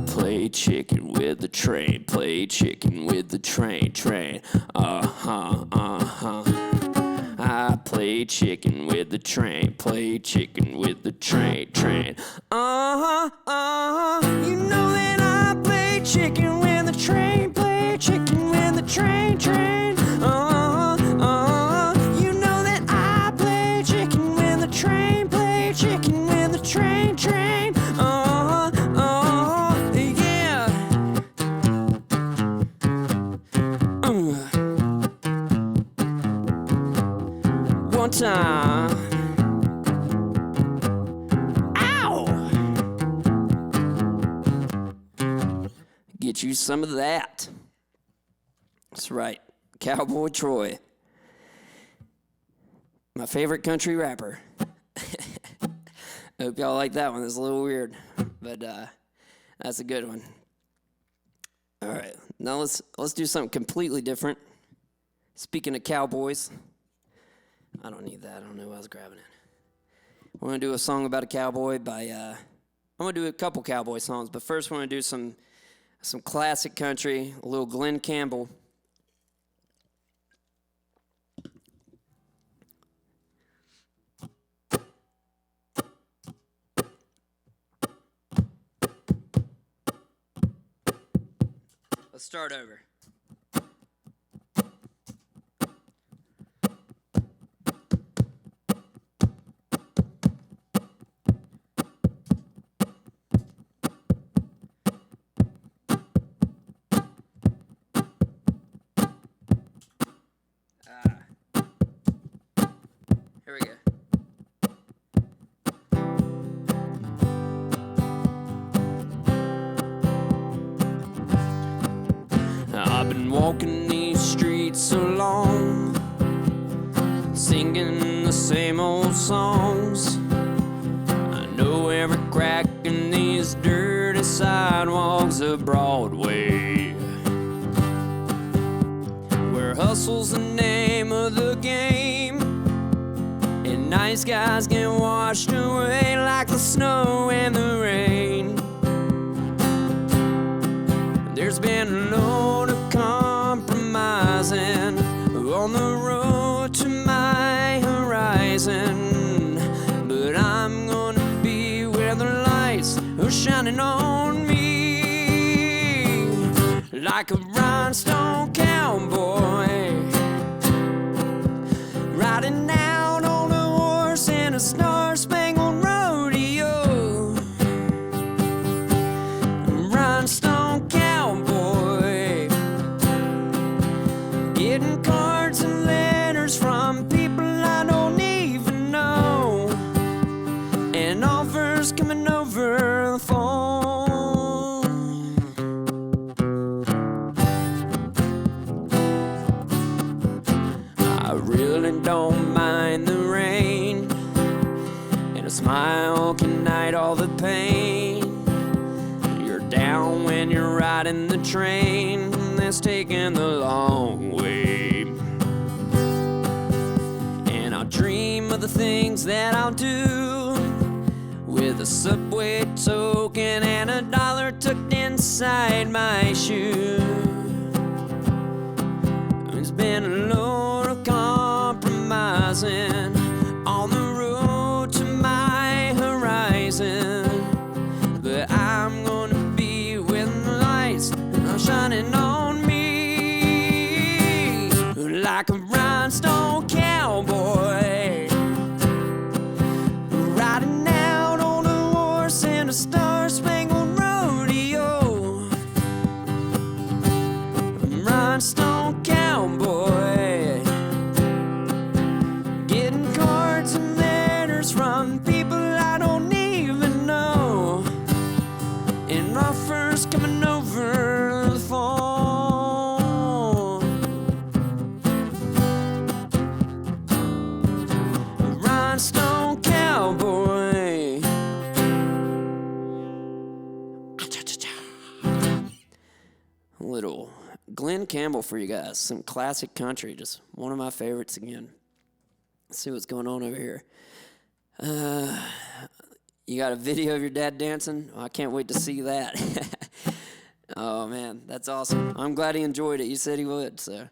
Play chicken with the train, play chicken with the train, train. I play chicken with the train, play chicken with the train, train. You know that I play chicken with the train, play chicken with the train, train. You know that I play chicken with the train, play chicken with the train, train. One time. Ow! Get you some of that. That's right, Cowboy Troy. My favorite country rapper. I hope y'all like that one. It's a little weird, but that's a good one. All right, now let's do something completely different. Speaking of cowboys, I don't need that. I don't know why I was grabbing it. We're gonna do a song about a cowboy by. I'm gonna do a couple cowboy songs, but first we're gonna do some classic country, a little Glenn Campbell. Let's start over. Here we go. I've been walking these streets so long, singing the same old songs. I know every crack in these dirty sidewalks of Broadway, where hustle's the name of the game, and nice guys get washed away like the snow and the rain. There's been a load of compromising on the road to my horizon, but I'm gonna be where the lights are shining on me, like a rhinestone cowboy riding out on a horse in a star-spangled rodeo. Rhinestone cowboy, getting cards and letters from people I don't even know, and offers coming over the phone. I really don't mind the pain. You're down when you're riding the train that's taking the long way. And I'll dream of the things that I'll do with a subway token and $1 tucked inside my shoe. It's been a load of compromising on the road to my horizon, but I'm gonna be when the lights are shining on me like a rhinestone cowboy, riding out on a horse in a star-spangled rodeo. Rhinestone cowboy, getting cards and letters from people I don't even know, and offers coming over the phone. Rhinestone cowboy. A little Glenn Campbell for you guys. Some classic country, just one of my favorites again. Let's see what's going on over here. You got a video of your dad dancing? Oh, I can't wait to see that. Oh, man, that's awesome. I'm glad he enjoyed it. You said he would, so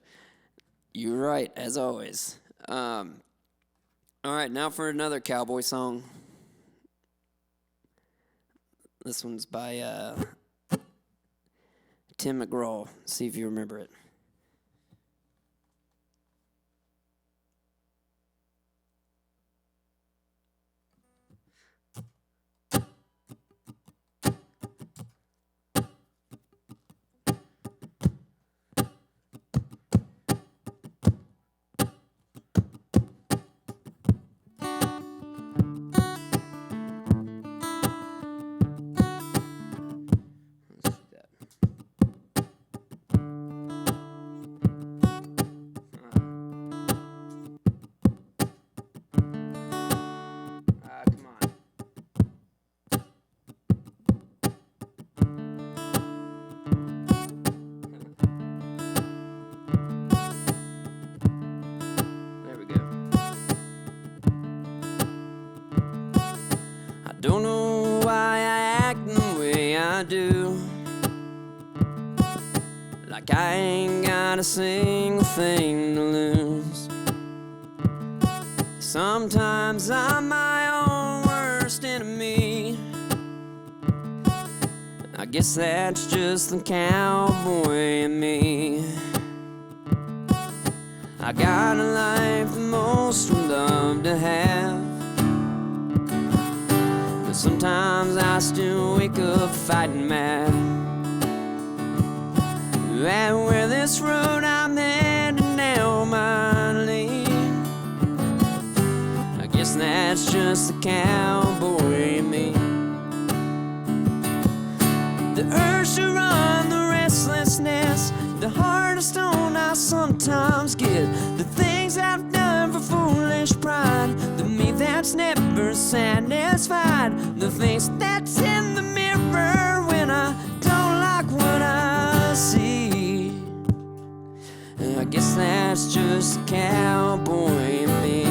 you're right, as always. All right, now for another cowboy song. This one's by Tim McGraw. See if you remember it. Don't know why I act the way I do, like I ain't got a single thing to lose. Sometimes I'm my own worst enemy. I guess that's just the cowboy in me. I got a life the most would love to have, but sometimes I still wake up fighting mad. At where this road I'm headed now might lead, I guess that's just the cowboy in me. The urge to run, the restlessness, the heart of stone I sometimes get, the things I've done for foolish pride, the me that's never satisfied, the face that's in the mirror when I don't like what I see. I guess that's just a cowboy in me.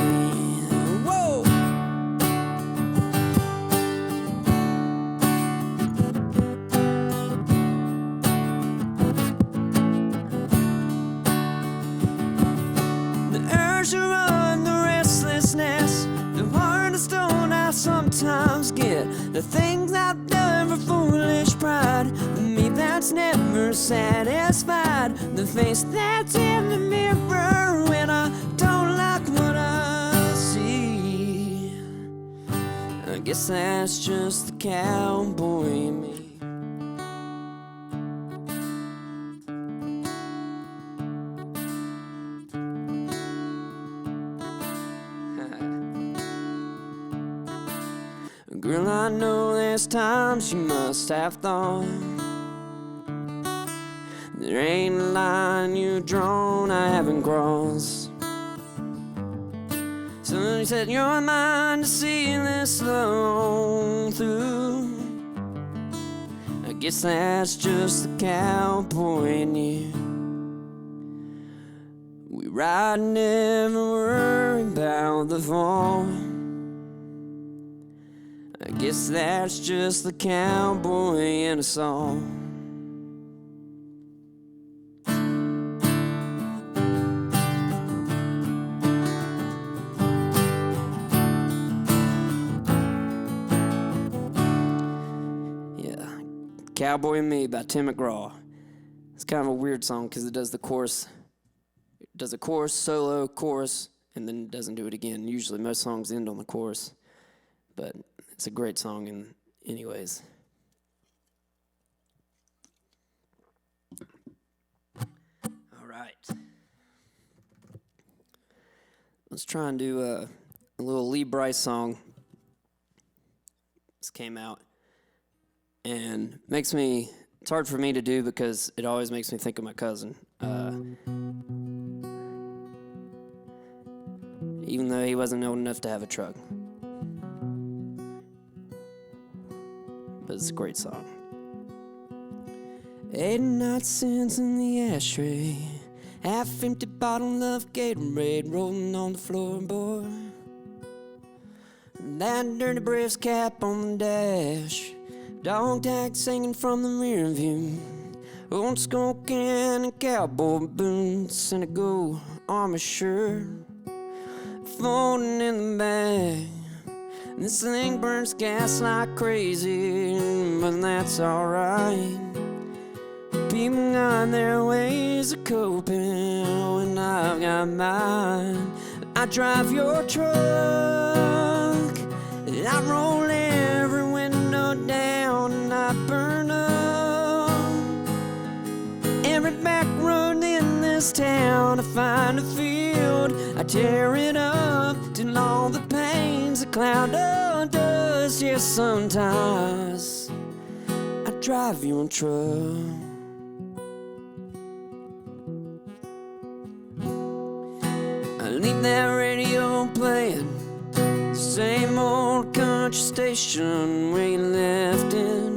Whoa! The urge to run, the restlessness, the heart of stone I sometimes get, the things I've done for foolish pride, the me that's never satisfied, the face that's in the mirror when I don't like what I see. I guess that's just the cowboy in me. Girl, I know there's times you must have thought there ain't a line you've drawn I haven't crossed. So you said you're mine to see this long through. guess that's just the cowboy in you. We ride, never worry about the fall. I guess that's just the cowboy in us all. Cowboy and Me by Tim McGraw. It's kind of a weird song because it does the chorus. It does a chorus, solo, chorus, and then doesn't do it again. Usually most songs end on the chorus, but it's a great song in anyways. All right. Let's try and do a little Lee Brice song. This came out. And it's hard for me to do because it always makes me think of my cousin. Even though he wasn't old enough to have a truck. But it's a great song. 89 cents in the ashtray, half-empty bottle of Gatorade rolling on the floorboard. That dirty Braves cap on the dash, dog tag singing from the rear view. Old skunk and cowboy boots and a gold armor shirt floating in the bag. This thing burns gas like crazy, but that's alright. People got their ways of coping when I've got mine. I drive your truck, I roll every window down, and I burn up every back road in this town. I find a field, I tear it up till all the pain's a cloud of dust. Yes, sometimes I drive your truck. I leave that radio playing, same old country station where you left it.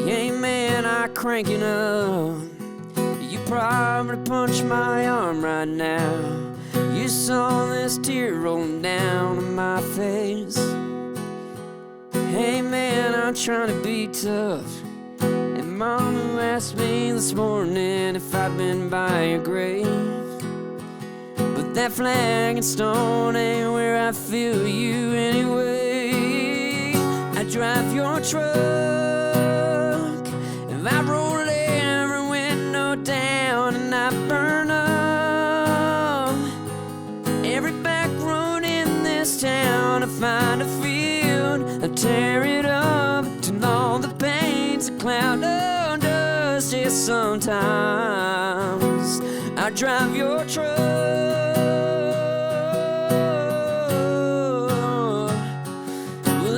Hey man, I crank it up. You probably punch my arm right now. You saw this tear rolling down my face. Hey man, I'm trying to be tough. And Mama asked me this morning if I'd been by your grave. But that flag and stone ain't where I feel you anyway. I drive your truck, and I roll every window down, and I burn up every back road in this town. I find a field, I tear it up till all the paint's a cloud of dust. Yeah, sometimes I drive your truck.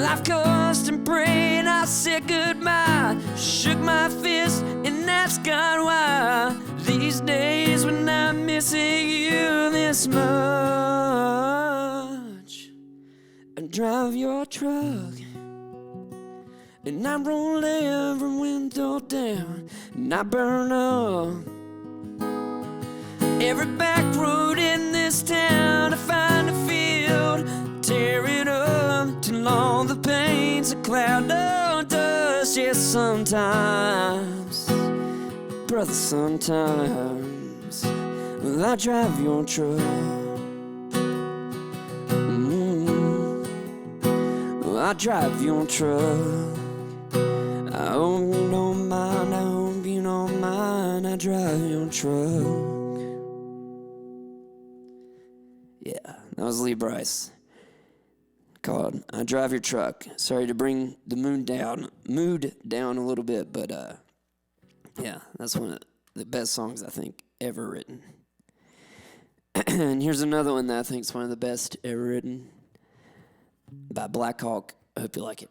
I've cussed and prayed, I said goodbye, shook my fist and asked God why. These days when I'm missing you this much, I drive your truck, and I roll every window down, and I burn up every back road in this town. I find a field, tear it up till all the paint's a cloud of dust. Yes, sometimes, brother, sometimes, well, I drive your truck. Well, I drive your truck. I hope you don't mind, I hope you don't mind, I drive your truck. Yeah, that was Lee Brice, called I Drive Your Truck. Sorry to bring the mood down a little bit, but yeah, that's one of the best songs I think ever written. And here's another one that I think is one of the best ever written, by Black Hawk. I hope you like it.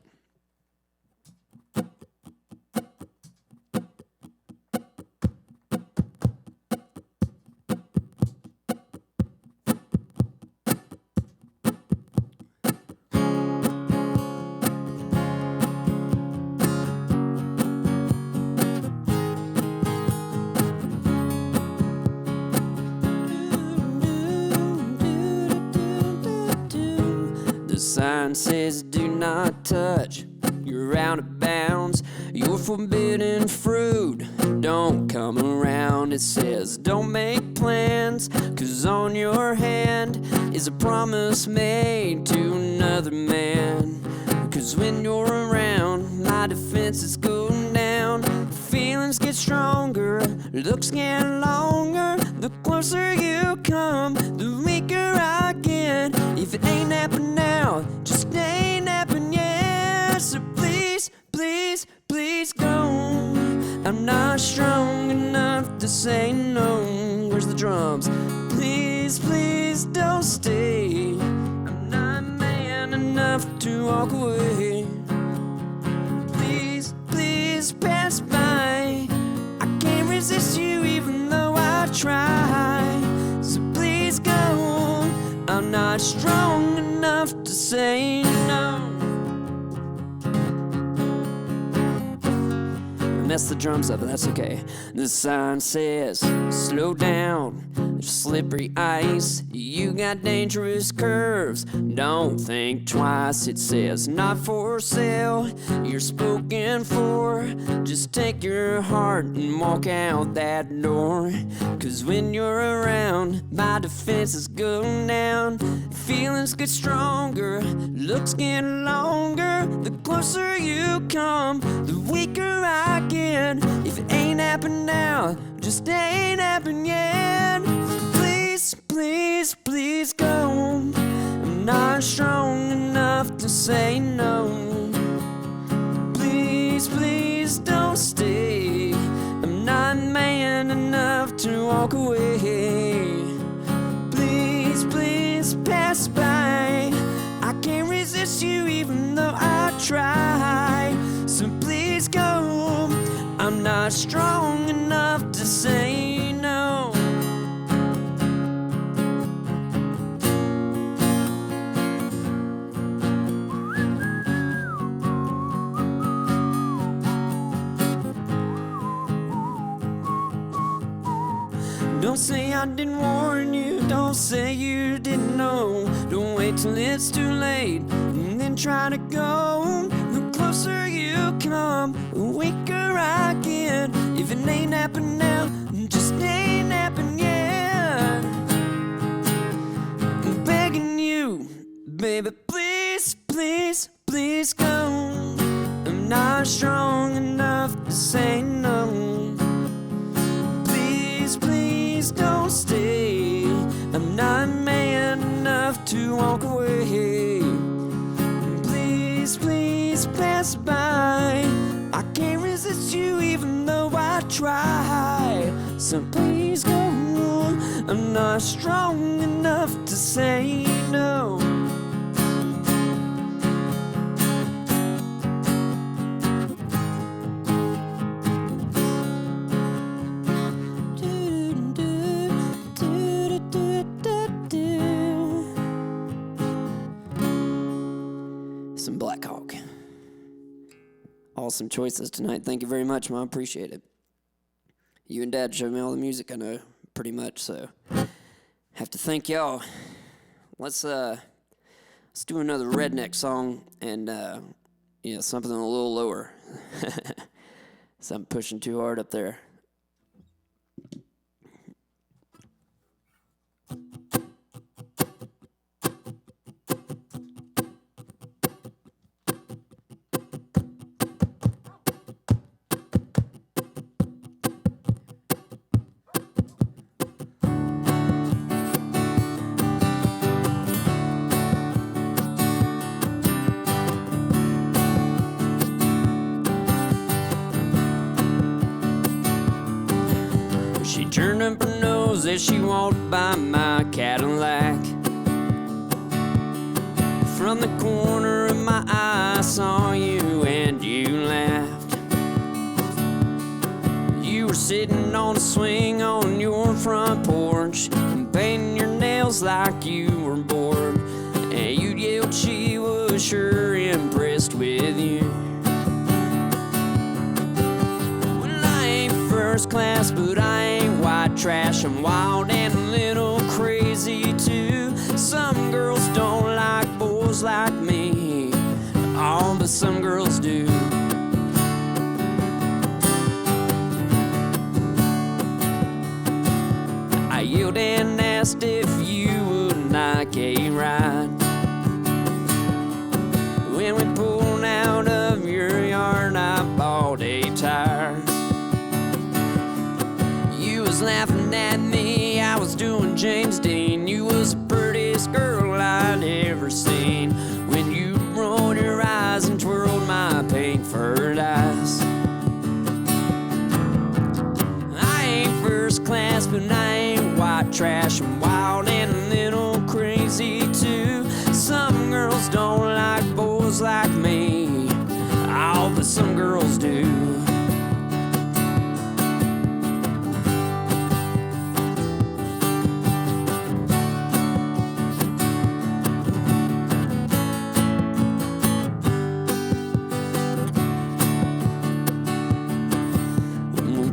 sign says do not touch, you're out of bounds, you're forbidden fruit, don't come around. It says don't make plans, 'cause on your hand is a promise made to another man. 'Cause when you're around, my defenses go down, feelings get stronger, looks get longer, the closer you come, the weaker I get. If it ain't happened now, just ain't happened yet. So please, please, please go. I'm not strong enough to say no. Where's the drums? Please, please don't stay. I'm not man enough to walk away. Please, please pass by. I can't resist you even though I try. So please go. I'm not strong enough to say no. I messed the drums up, but that's okay. The sign says slow down, slippery ice, you got dangerous curves, don't think twice. It says not for sale, you're spoken for, just take your heart and walk out that door. 'Cause when you're around, my defenses go down, feelings get stronger, looks get longer, the closer you come, the weaker I get. If it ain't happened now, just ain't happened yet. Please, please, please go. I'm not strong enough to say no. Please, please don't stay. I'm not man enough to walk away. Please, please pass by. I can't resist you even though I try. So please go. I'm not strong enough to say no. Don't say I didn't warn you, don't say you didn't know. Don't wait till it's too late and then try to go. The closer you come, the weaker I get. If it ain't happened now, just ain't happened yet. I'm begging you, baby, please, please, please go. I'm not strong enough to say no. Please, please don't stay. I'm not man enough to walk away. Please, please pass by. I can't resist you even though I try. So please go. I'm not strong enough to say no. Some Black Hawk. Awesome choices tonight. Thank you very much, Mom. Appreciate it. You and Dad showed me all the music I know, pretty much, so have to thank y'all. Let's do another redneck song and something a little lower. So I'm pushing too hard up there. She turned up her nose as she walked by my Cadillac. From the corner of my eye I saw you and you laughed. You were sitting on a swing on your front porch and painting your nails like you were bored. And you yelled she was sure impressed with you. First class, but I ain't white trash. I'm wild and a little crazy too. Some girls don't like boys boys like me. Oh, but some girls do. I yelled and asked if you would like a ride. When we pulled out of your yard, I bought a tire. You was laughing at me, I was doing James Dean. You was the prettiest girl I'd ever seen. When you rolled your eyes and twirled my pink-furred eyes. I ain't first class, but I ain't white trash. I'm wild and a little crazy too. Some girls don't like boys like me. Oh, but some girls do.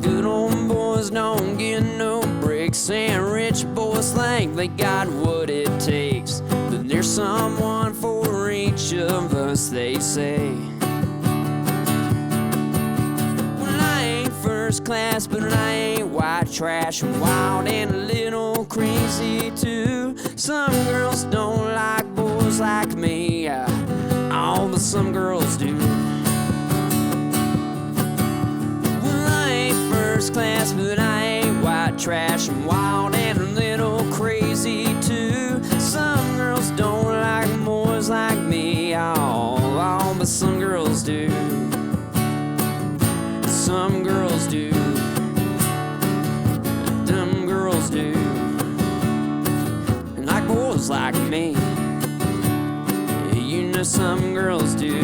Good old boys don't get no breaks, and rich boys think they got what it takes. But there's someone for each of us, they say. Well, I ain't first class, but I ain't white trash. I'm wild and a little crazy too. Some girls don't like boys like me. Oh, but some girls do. First class, but I ain't white trash. I'm wild and a little crazy too. Some girls don't like boys like me. Oh, but some girls do. Some girls do. Dumb girls do. And like boys like me. You know some girls do.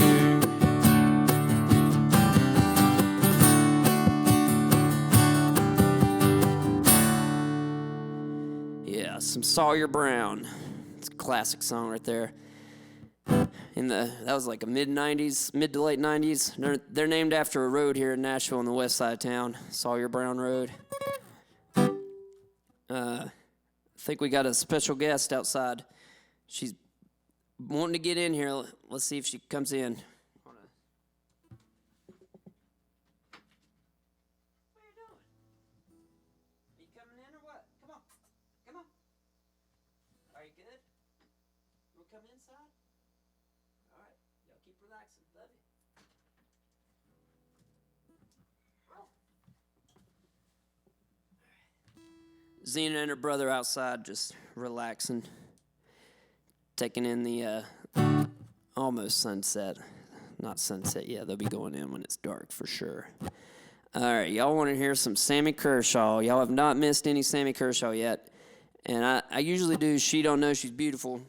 Some Sawyer Brown. It's a classic song right there. That was like a mid to late 90s. They're named after a road here in Nashville on the west side of town, Sawyer Brown Road. I think we got a special guest outside. She's wanting to get in here. Let's see if she comes in. Come inside? All right. Y'all keep relaxing. Love you. Zena and her brother outside just relaxing. Taking in the almost sunset. Not sunset yet. They'll be going in when it's dark for sure. All right. Y'all want to hear some Sammy Kershaw. Y'all have not missed any Sammy Kershaw yet. And I usually do She Don't Know She's Beautiful.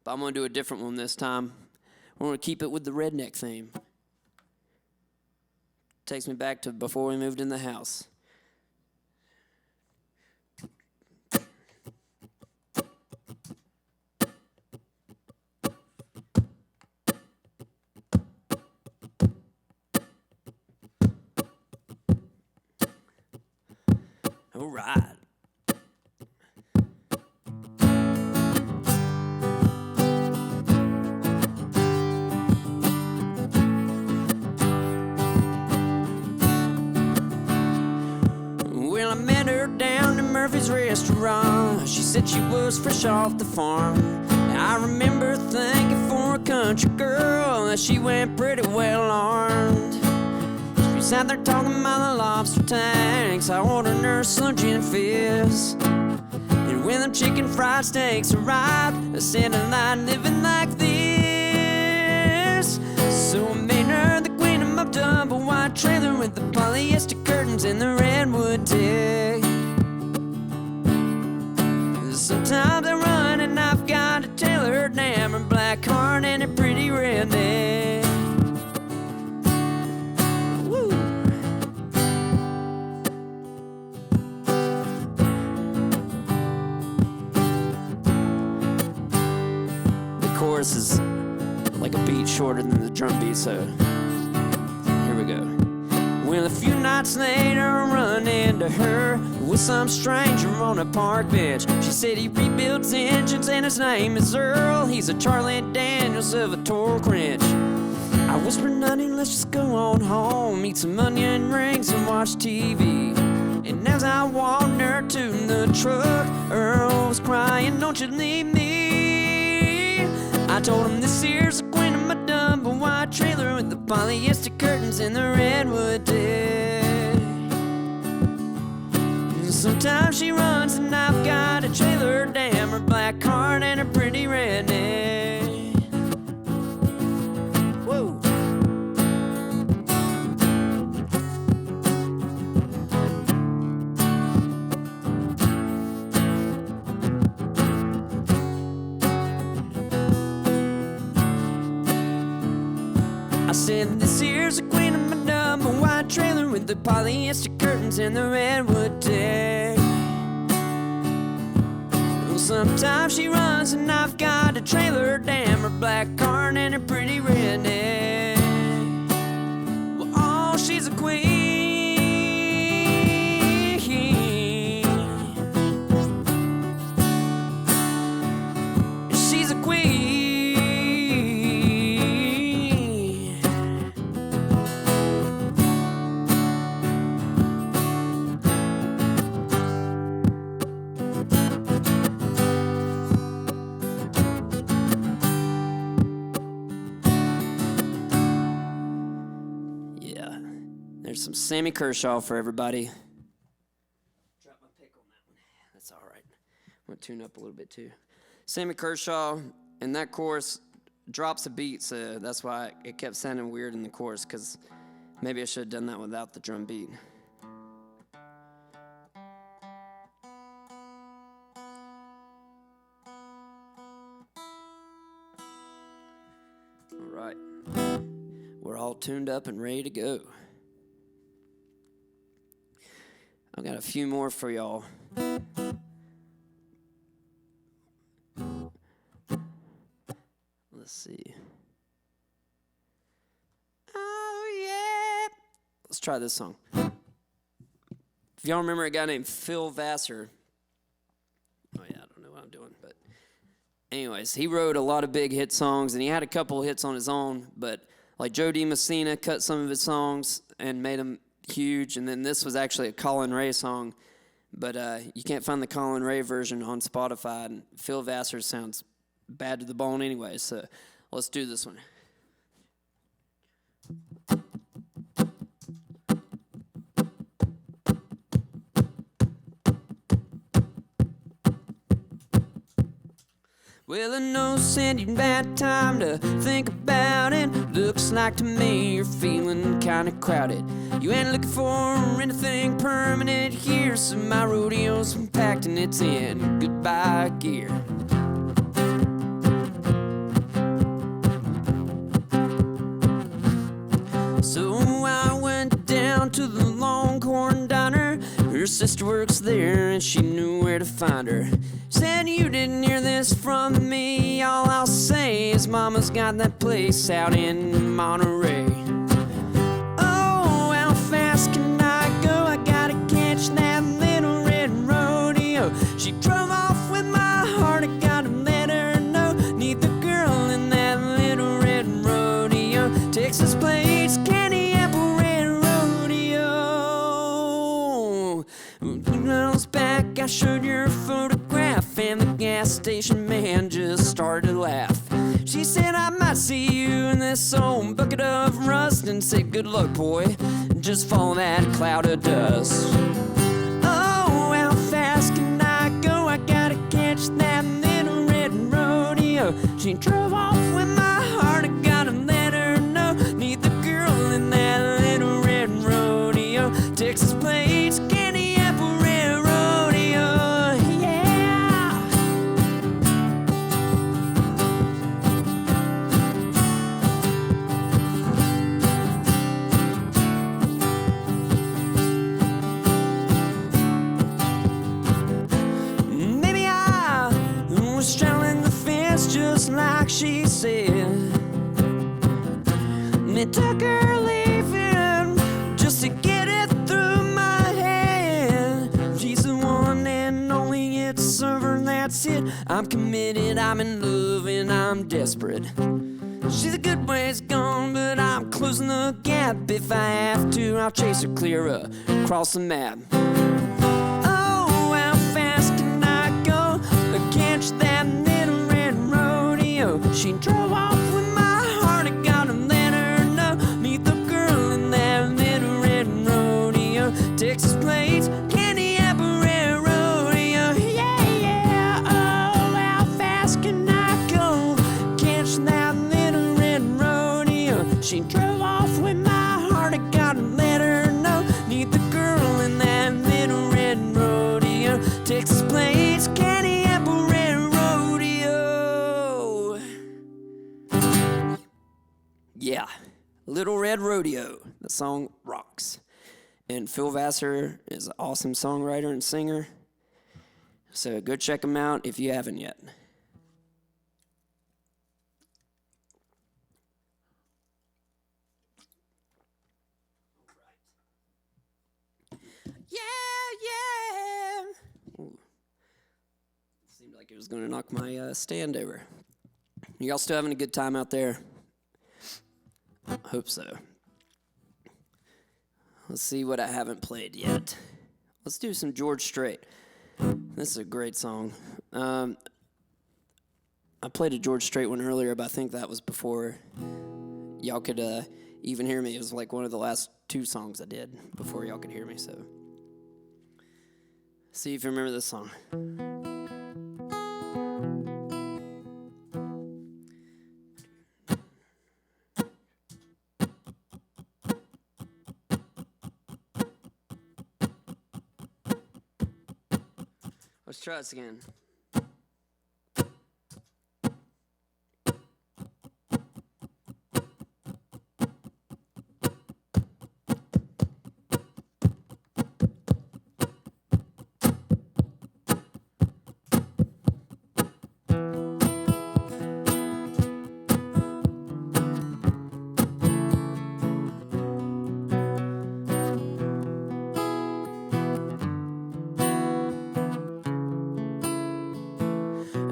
But I'm going to do a different one this time. We're going to keep it with the redneck theme. Takes me back to before we moved in the house. All right. Murphy's restaurant. She said she was fresh off the farm. I remember thinking for a country girl that she went pretty well armed. She sat there talking about the lobster tanks. I ordered her some gin fizz. And when them chicken fried steaks arrived, I said I like living like this. So I made her the queen of my double wide trailer with the polyester curtains and the redwood deck. Sometimes I run and I've got a tailored hammer, black heart and a pretty redneck. Woo. The chorus is like a beat shorter than the drum beat, so here we go. Well, a few nights later, I'm running to her with some stranger on a park bench. She said he rebuilds engines and his name is Earl. He's a Charlie Daniels of a torque wrench. I whispered, "Honey, let's just go on home, eat some onion rings and watch TV." And as I walked her to the truck, Earl was crying, "Don't you leave me." I told him, "This here's the queen of my dumb white trailer with the polyester curtains and the redwood deck. Sometimes she runs and I've got a trailer, damn her black card and her pretty redneck." Whoa. I said, "This here's the queen of my number white trailer with the polyester curtains and the redwood deck. Well, sometimes she runs and I've got a trailer, damn her black card and her pretty redneck. Well, oh, she's a queen. She's a queen." There's some Sammy Kershaw for everybody. Drop my pick on that one. That's all right. I'm going to tune up a little bit too. Sammy Kershaw, and that chorus drops a beat, so that's why it kept sounding weird in the chorus, because maybe I should have done that without the drum beat. All right. We're all tuned up and ready to go. I've got a few more for y'all. Let's see. Oh, yeah. Let's try this song. If y'all remember a guy named Phil Vassar. Oh, yeah, I don't know what I'm doing. But anyways, he wrote a lot of big hit songs, and he had a couple hits on his own. But like Joe DiMessina cut some of his songs and made them huge, and then this was actually a Collin Raye song, but you can't find the Collin Raye version on Spotify, and Phil Vassar sounds bad to the bone anyway, so let's do this one. Well, I know sending bad time to think about it. Looks like to me you're feeling kinda crowded. You ain't looking for anything permanent here, so my rodeo's been packed and it's in goodbye gear. So I went down to the Longhorn Diner. Her sister works there and she knew where to find her. Said, "You didn't hear this from me. All I'll say is Mama's got that place out in Monterey. Oh, how fast can I go? I gotta catch that little red rodeo." She drove off with my heart. I gotta let her know. Need the girl in that little red rodeo. Texas plates, candy apple red rodeo. Girls back, I showed your photograph, and the gas station man just started to laugh. She said, "I might see you in this old bucket of rust," and said, "Good luck, boy, just follow that cloud of dust." Oh, how fast can I go? I gotta catch that little red rodeo. She drove off with my heart. I gotta let her know. Need the girl in that little red rodeo. Texas plates, candy apple red rodeo. Yeah. Maybe I was straddling the fence just like she said. It took her leaving just to get it through my head. I'm committed, I'm in love, and I'm desperate. She's a good ways gone, but I'm closing the gap. If I have to, I'll chase her clear across the map. Oh, how fast can I go? Catch that little red rodeo. She drove off with my heart, I gotta let her know. Meet the girl in that little red rodeo. Texas plates, candy apple red rodeo. Yeah, yeah, oh, how fast can I go? Catch that little red rodeo. She drove off with my heart, I gotta let her know. Meet the girl in that little red rodeo. Texas plates, candy apple red rodeo. Yeah, Little Red Rodeo. The song rocks. And Phil Vassar is an awesome songwriter and singer. So go check him out if you haven't yet. Yeah. Ooh. Seemed like it was going to knock my stand over. Y'all still having a good time out there? Hope so. Let's see what I haven't played yet. Let's do some George Strait. This is a great song. I played a George Strait one earlier, but I think that was before y'all could even hear me. It was like one of the last 2 songs I did before y'all could hear me. So, see if you remember this song. Let's try this again.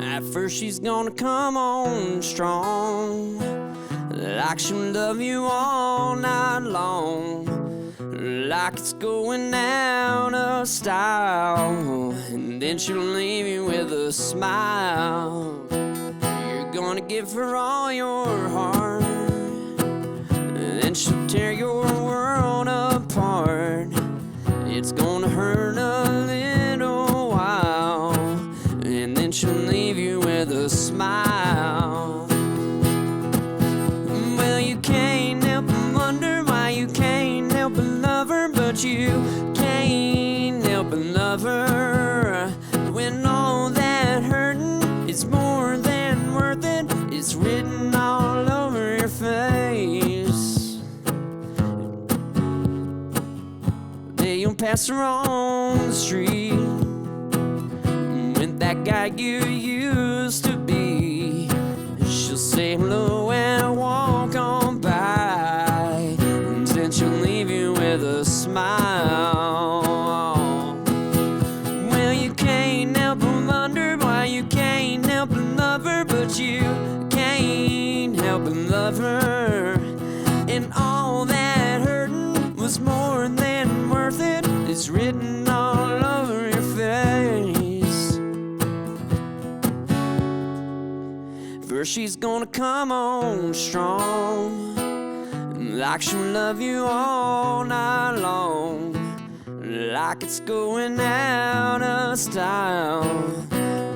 At first she's gonna come on strong, like she'll love you all night long, like it's going out of style, and then she'll leave you with a smile. You're gonna give her all your heart, and then she'll tear your world apart. It's gonna hurt a little while, and then she'll leave you with a smile. Well, you can't help but wonder why you can't help but love her, but you can't help but love her. When all that hurting is more than worth it, it's written all over your face. Then you'll pass her on the street with that guy you used to be. She'll say hello and walk on by, and then she'll leave you with a smile. Well, you can't help but wonder why you can't help but love her, but you can't help but love her. And all that hurting was more than worth it. It's written all over your face. First she's gonna come on strong, like she'll love you all night long, like it's going out of style.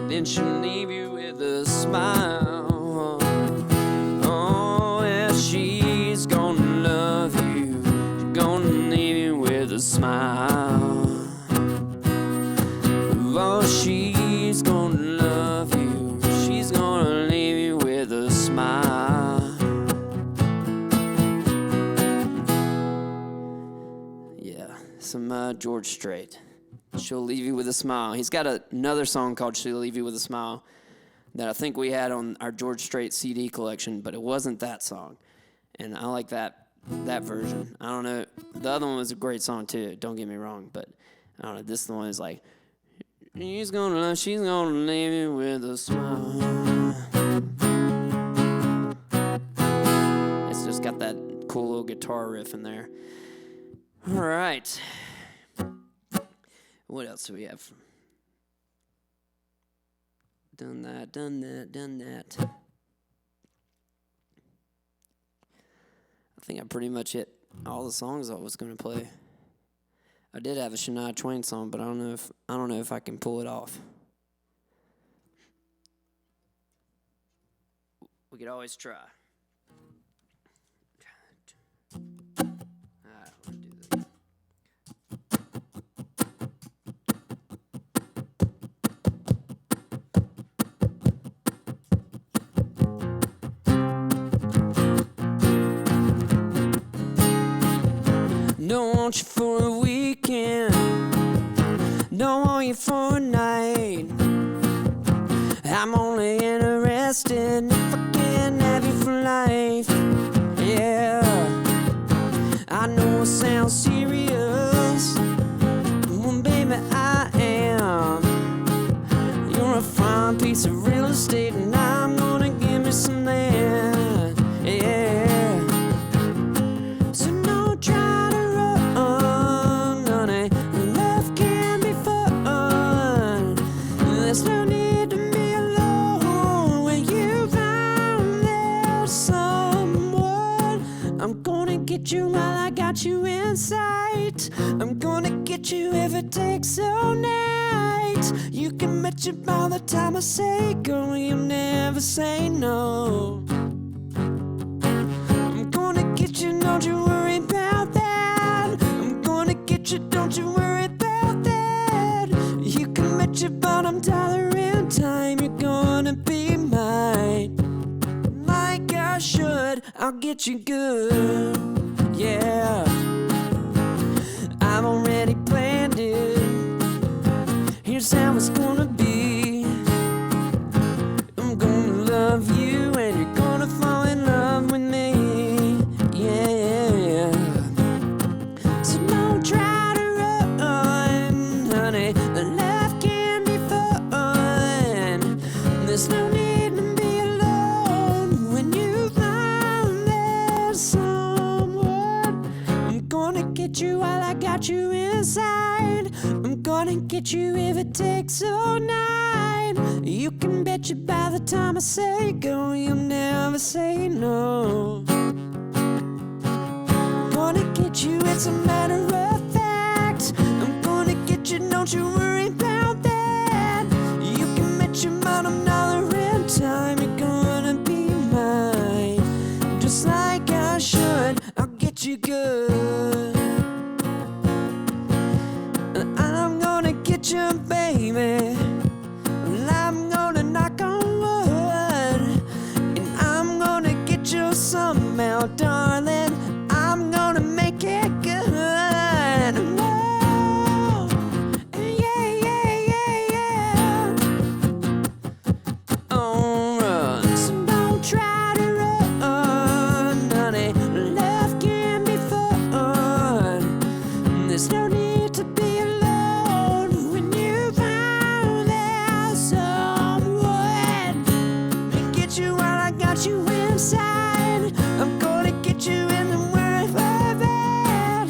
Then she'll leave you with a smile. Oh, yeah, she's gonna love you. She's gonna leave you with a smile. Oh, she's gonna love you. She's gonna leave you with a smile. Yeah, some George Strait. She'll leave you with a smile. He's got another song called She'll Leave You with a Smile that I think we had on our George Strait CD collection, but it wasn't that song. And I like that version. I don't know. The other one was a great song too, don't get me wrong, but I don't know. This one is like, She's gonna leave me with a smile. It's just got that cool little guitar riff in there. All right. What else do we have? Done that. I think I pretty much hit all the songs I was gonna play. I did have a Shania Twain song, but I don't know if I can pull it off. We could always try. Alright, we'll do that. Don't want you for a weekend, don't want you for a night. I'm only interested if I can have you for life. Yeah, I know it sounds serious, well baby I am. You're a fine piece of real estate and I'm gonna give me some land. Yeah. Get you while I got you in sight. I'm gonna get you if it takes all night. You can bet you by the time I say go, you'll never say no. I'm gonna get you, don't you worry about that. I'm gonna get you, don't you worry about that. You can bet your bottom dollar in time you're gonna be mine. Like I should, I'll get you good. Yeah, I've already planned it. Here's how it's gonna be. I'm gonna love you and you're gonna fall in love with me. Yeah, so don't try to run, honey. Life can be fun. There's no need to be alone when you find there's someone. I'm gonna get you while I got you inside. I'm gonna get you if it takes all night. You can bet you by the time I say go, you'll never say no. I'm gonna get you, it's a matter of fact. I'm gonna get you, don't you worry about that. You can bet your bottom dollar in time you're gonna be mine. Just like I should, I'll get you good. I'm gonna get you, baby. I'm gonna knock on wood, and I'm gonna get you somehow, darling. I'm gonna make it good. Oh, yeah, yeah, yeah, yeah. Oh, run. So don't try to run, honey. Love can be fun. There's no need to be alone when you find there's someone. And get you while I got you inside. I'm gonna get you in the world of it.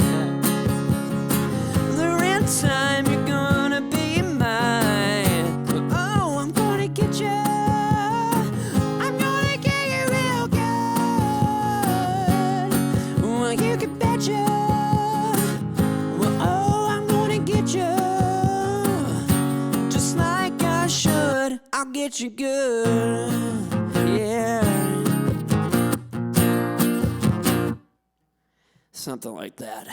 The real time you're gonna be mine. Oh, I'm gonna get you. I'm gonna get you real good. Well, you can bet you. Well, oh, I'm gonna get you. Just like I should, I'll get you good. Yeah. Something like that.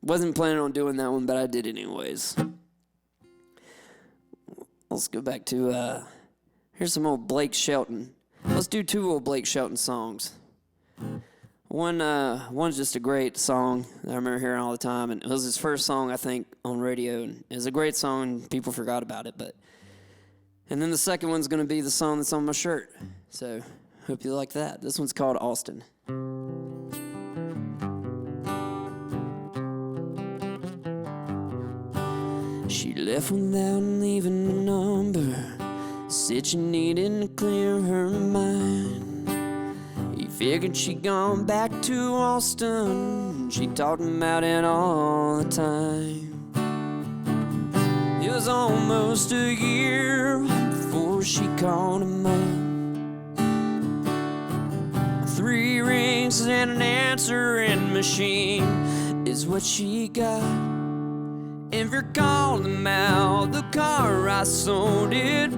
Wasn't planning on doing that one, but I did anyways. Let's go back to, here's some old Blake Shelton. Let's do two old Blake Shelton songs. One's just a great song that I remember hearing all the time, and it was his first song, I think, on radio, and it was a great song, and people forgot about it, and then the second one's gonna be the song that's on my shirt, so hope you like that. This one's called Austin. She left without leaving a number. Said she needed to clear her mind. He figured she'd gone back to Austin. She talked about it all the time. It was almost a year before she called him up. 3 rings and an answering machine is what she got. If you're calling out the car, I sold it.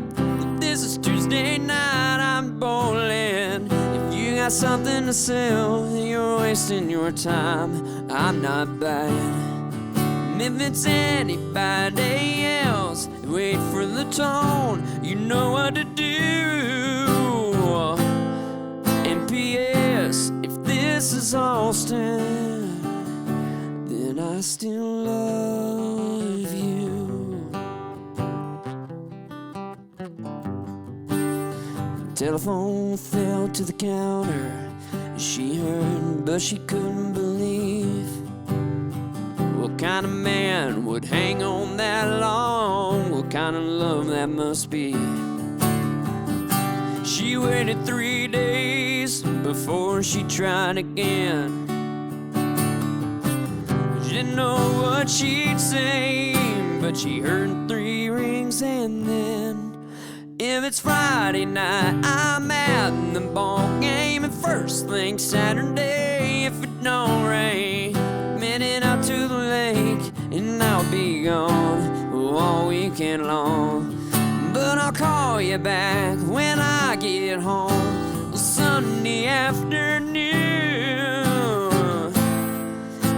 This is Tuesday night, I'm bowling. If you got something to sell, you're wasting your time. I'm not buying. If it's anybody else, wait for the tone. You know what to do. And P.S. if this is Austin, then I still love you. The telephone fell to the counter. She heard, but she couldn't believe. What kind of man would hang on that long? What kind of love that must be? She waited 3 days before she tried again. She didn't know what she'd say, but she heard 3 rings and then. If it's Friday night, I'm at the ball game, and first thing Saturday, if it don't rain, heading out to the lake, and I'll be gone all weekend long. But I'll call you back when I get home Sunday afternoon.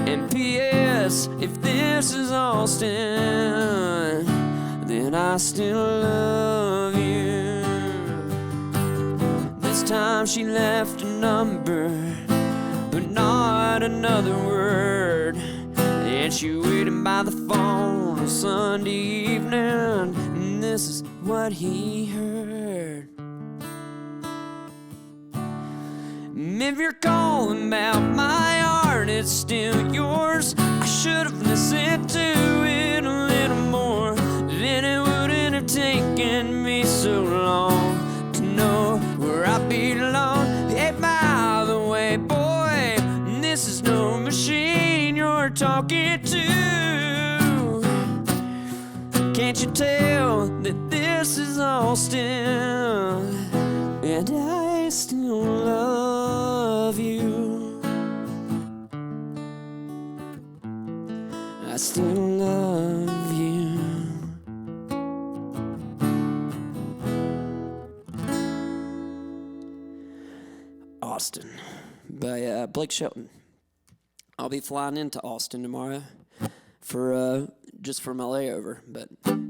And P.S. if this is Austin, then I still love you. This time she left a number, but not another word. And she waited by the phone on Sunday evening, and this is what he heard. If you're calling about my art, it's still yours. I should have listened to it a little more, then it wouldn't have taken me so long to know where I belong. Hey, by the way, boy, this is no machine you're talking to. Can't you tell that this is Austin, and I still love you. I still love you. Austin by Blake Shelton. I'll be flying into Austin tomorrow for just for my layover, but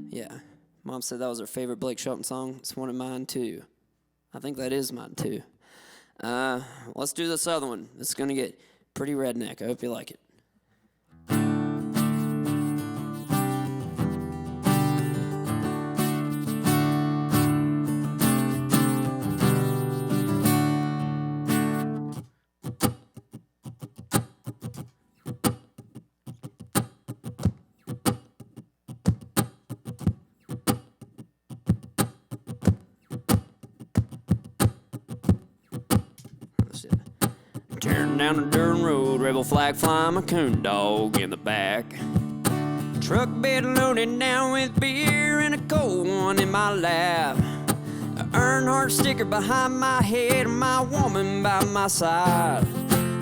yeah, Mom said that was her favorite Blake Shelton song. It's one of mine too. I think that is mine too. Let's do this other one. It's gonna get pretty redneck. I hope you like it. Tearing down the dirt road, rebel flag flying, my coon dog in the back. Truck bed loaded down with beer and a cold one in my lap. A Earnhardt sticker behind my head and my woman by my side.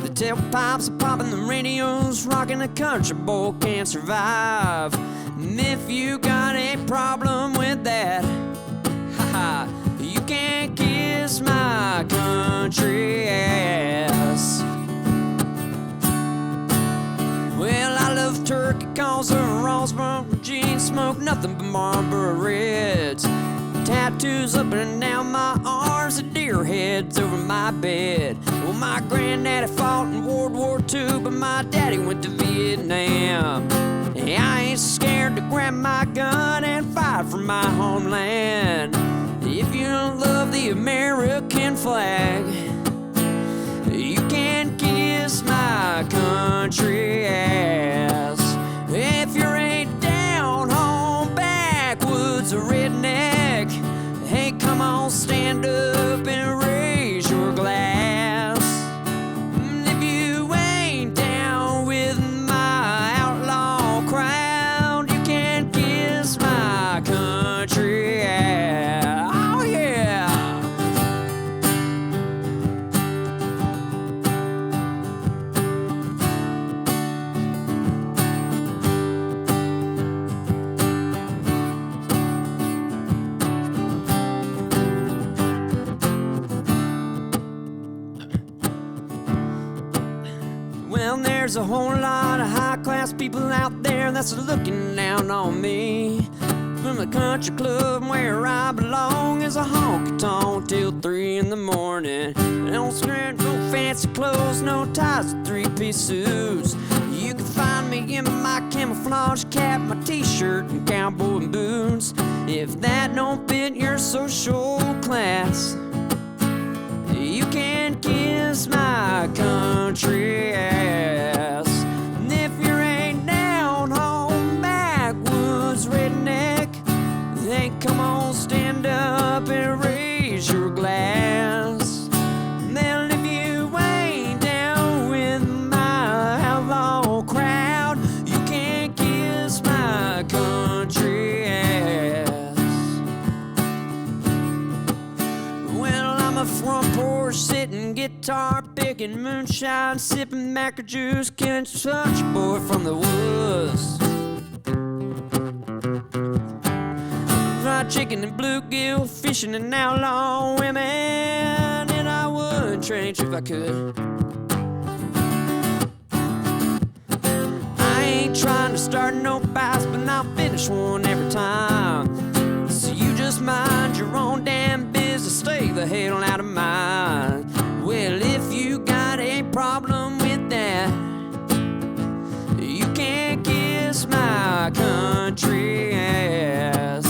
The tailpipes are popping, the radio's rocking, a country boy can't survive. And if you got a problem with that, haha, you can't kiss my country ass. Well, I love turkey calls or Rossboro jeans, smoke nothing but Marlboro Reds. Tattoos up and down my arms, and deer heads over my bed. Well, my granddaddy fought in World War II, but my daddy went to Vietnam. And I ain't scared to grab my gun and fight for my homeland. If you don't love the American flag, you can kiss my country ass. If you're a down home there's a whole lot of high-class people out there that's looking down on me. From the country club where I belong is a honky-tonk till 3 in the morning. No skirt, no fancy clothes, no ties to three-piece suits. You can find me in my camouflage cap, my t-shirt and cowboy boots. If that don't fit your social class, you can kiss my country ass. And if you ain't down home backwoods redneck, then come on, stand up and raise your glass. Then if you ain't down with my outlaw crowd, you can kiss my country ass. Well, I'm a front porch sitting, guitar picking, moonshine sipping, macro juice, killing such a boy from the woods. Fried chicken and bluegill, fishing and outlaw women, and I would trade you if I could. I ain't trying to start no fights, but I'll finish one every time. So you just mind your own damn business, stay the hell out of mine. Well, if you got a problem with that, you can't kiss my country ass.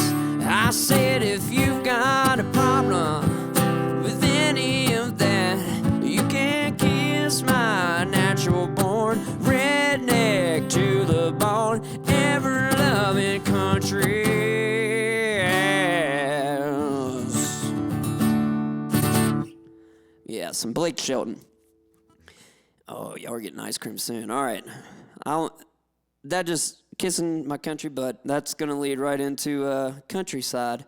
I said if you've got a problem with any of that, you can't kiss my natural born redneck to the bone, ever loving country ass. Yeah, some Blake Shelton. Oh, y'all are getting ice cream soon. All right. That just kissing my country butt. That's going to lead right into Countryside,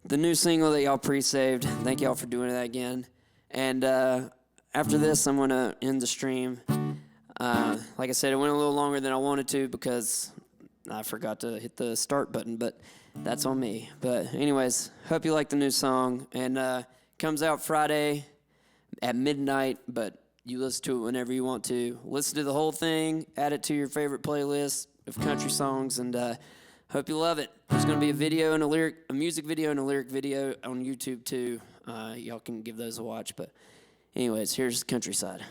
the new single that y'all pre-saved. Thank y'all for doing that again. And after this, I'm going to end the stream. Like I said, it went a little longer than I wanted to because I forgot to hit the start button, but that's on me. But anyways, hope you like the new song. And comes out Friday at midnight, but you listen to it whenever you want to. Listen to the whole thing, add it to your favorite playlist of country songs, and hope you love it. There's going to be a video and a music video and a lyric video on YouTube too. Y'all can give those a watch. But anyways, here's Countryside.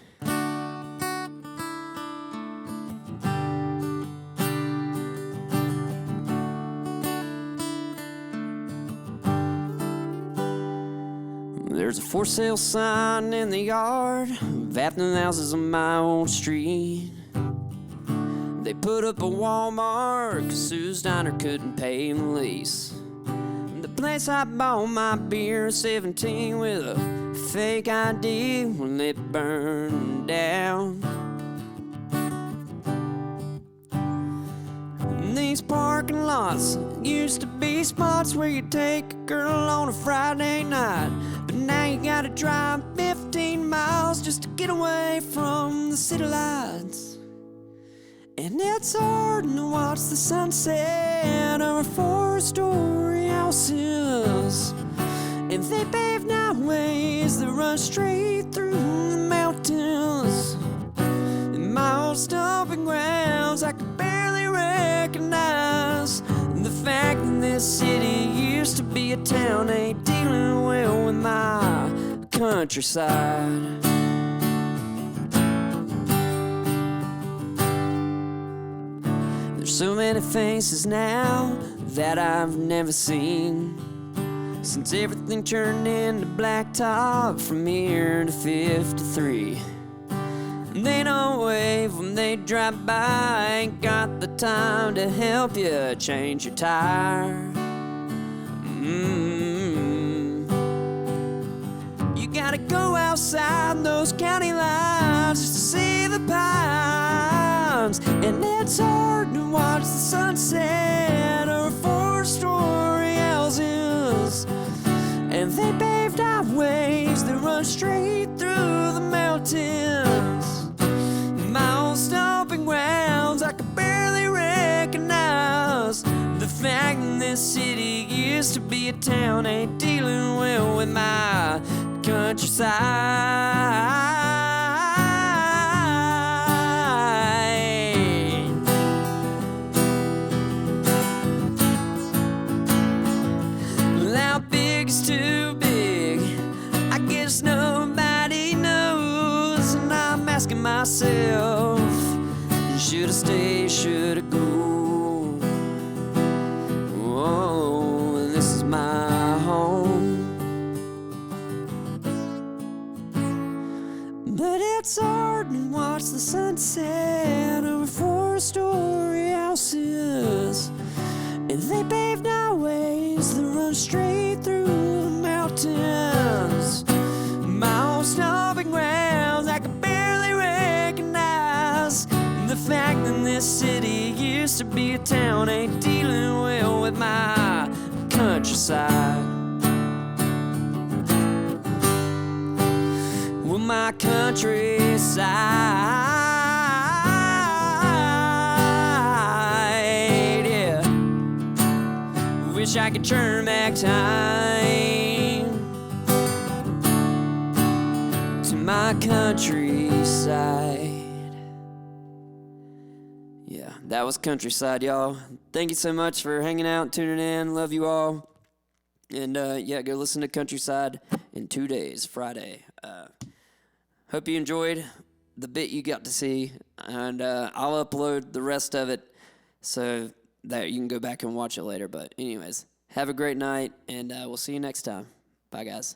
There's a for sale sign in the yard of afternoon houses on my old street. They put up a Walmart 'cause Sue's diner couldn't pay the lease. The place I bought my beer at 17 with a fake ID when it burned down. And these parking lots used to be spots where you take a girl on a Friday night, but now you gotta drive 15 miles just to get away from the city lights. And it's hard to watch the sunset over 4-story houses. And they paved highways that run straight through the mountains. And my old stomping grounds I could barely recognize. And the fact that this city used to be a town ain't dealing well with my countryside. There's so many faces now that I've never seen, since everything turned into blacktop from here to 53. And they don't wave when they drive by, ain't got the time to help you change your tire. You gotta go outside those county lines just to see the pines. And it's hard to watch the sunset over 4-story houses. And they paved highways that run straight through the mountains. My old stomping grounds I could barely recognize. The fact that this city used to be a town ain't dealing well with my countryside. outside and watch the sunset over 4-story houses. And they paved highways that run straight through the mountains. My old stomping grounds I could barely recognize. The fact that this city used to be a town ain't dealing well with my countryside. Well, my countryside, yeah. Wish I could turn back time to my countryside. Yeah, that was Countryside, y'all. Thank you so much for hanging out and tuning in. Love you all. And yeah, go listen to Countryside in 2 days, Friday. Hope you enjoyed the bit you got to see. And I'll upload the rest of it so that you can go back and watch it later. But anyways, have a great night, and we'll see you next time. Bye, guys.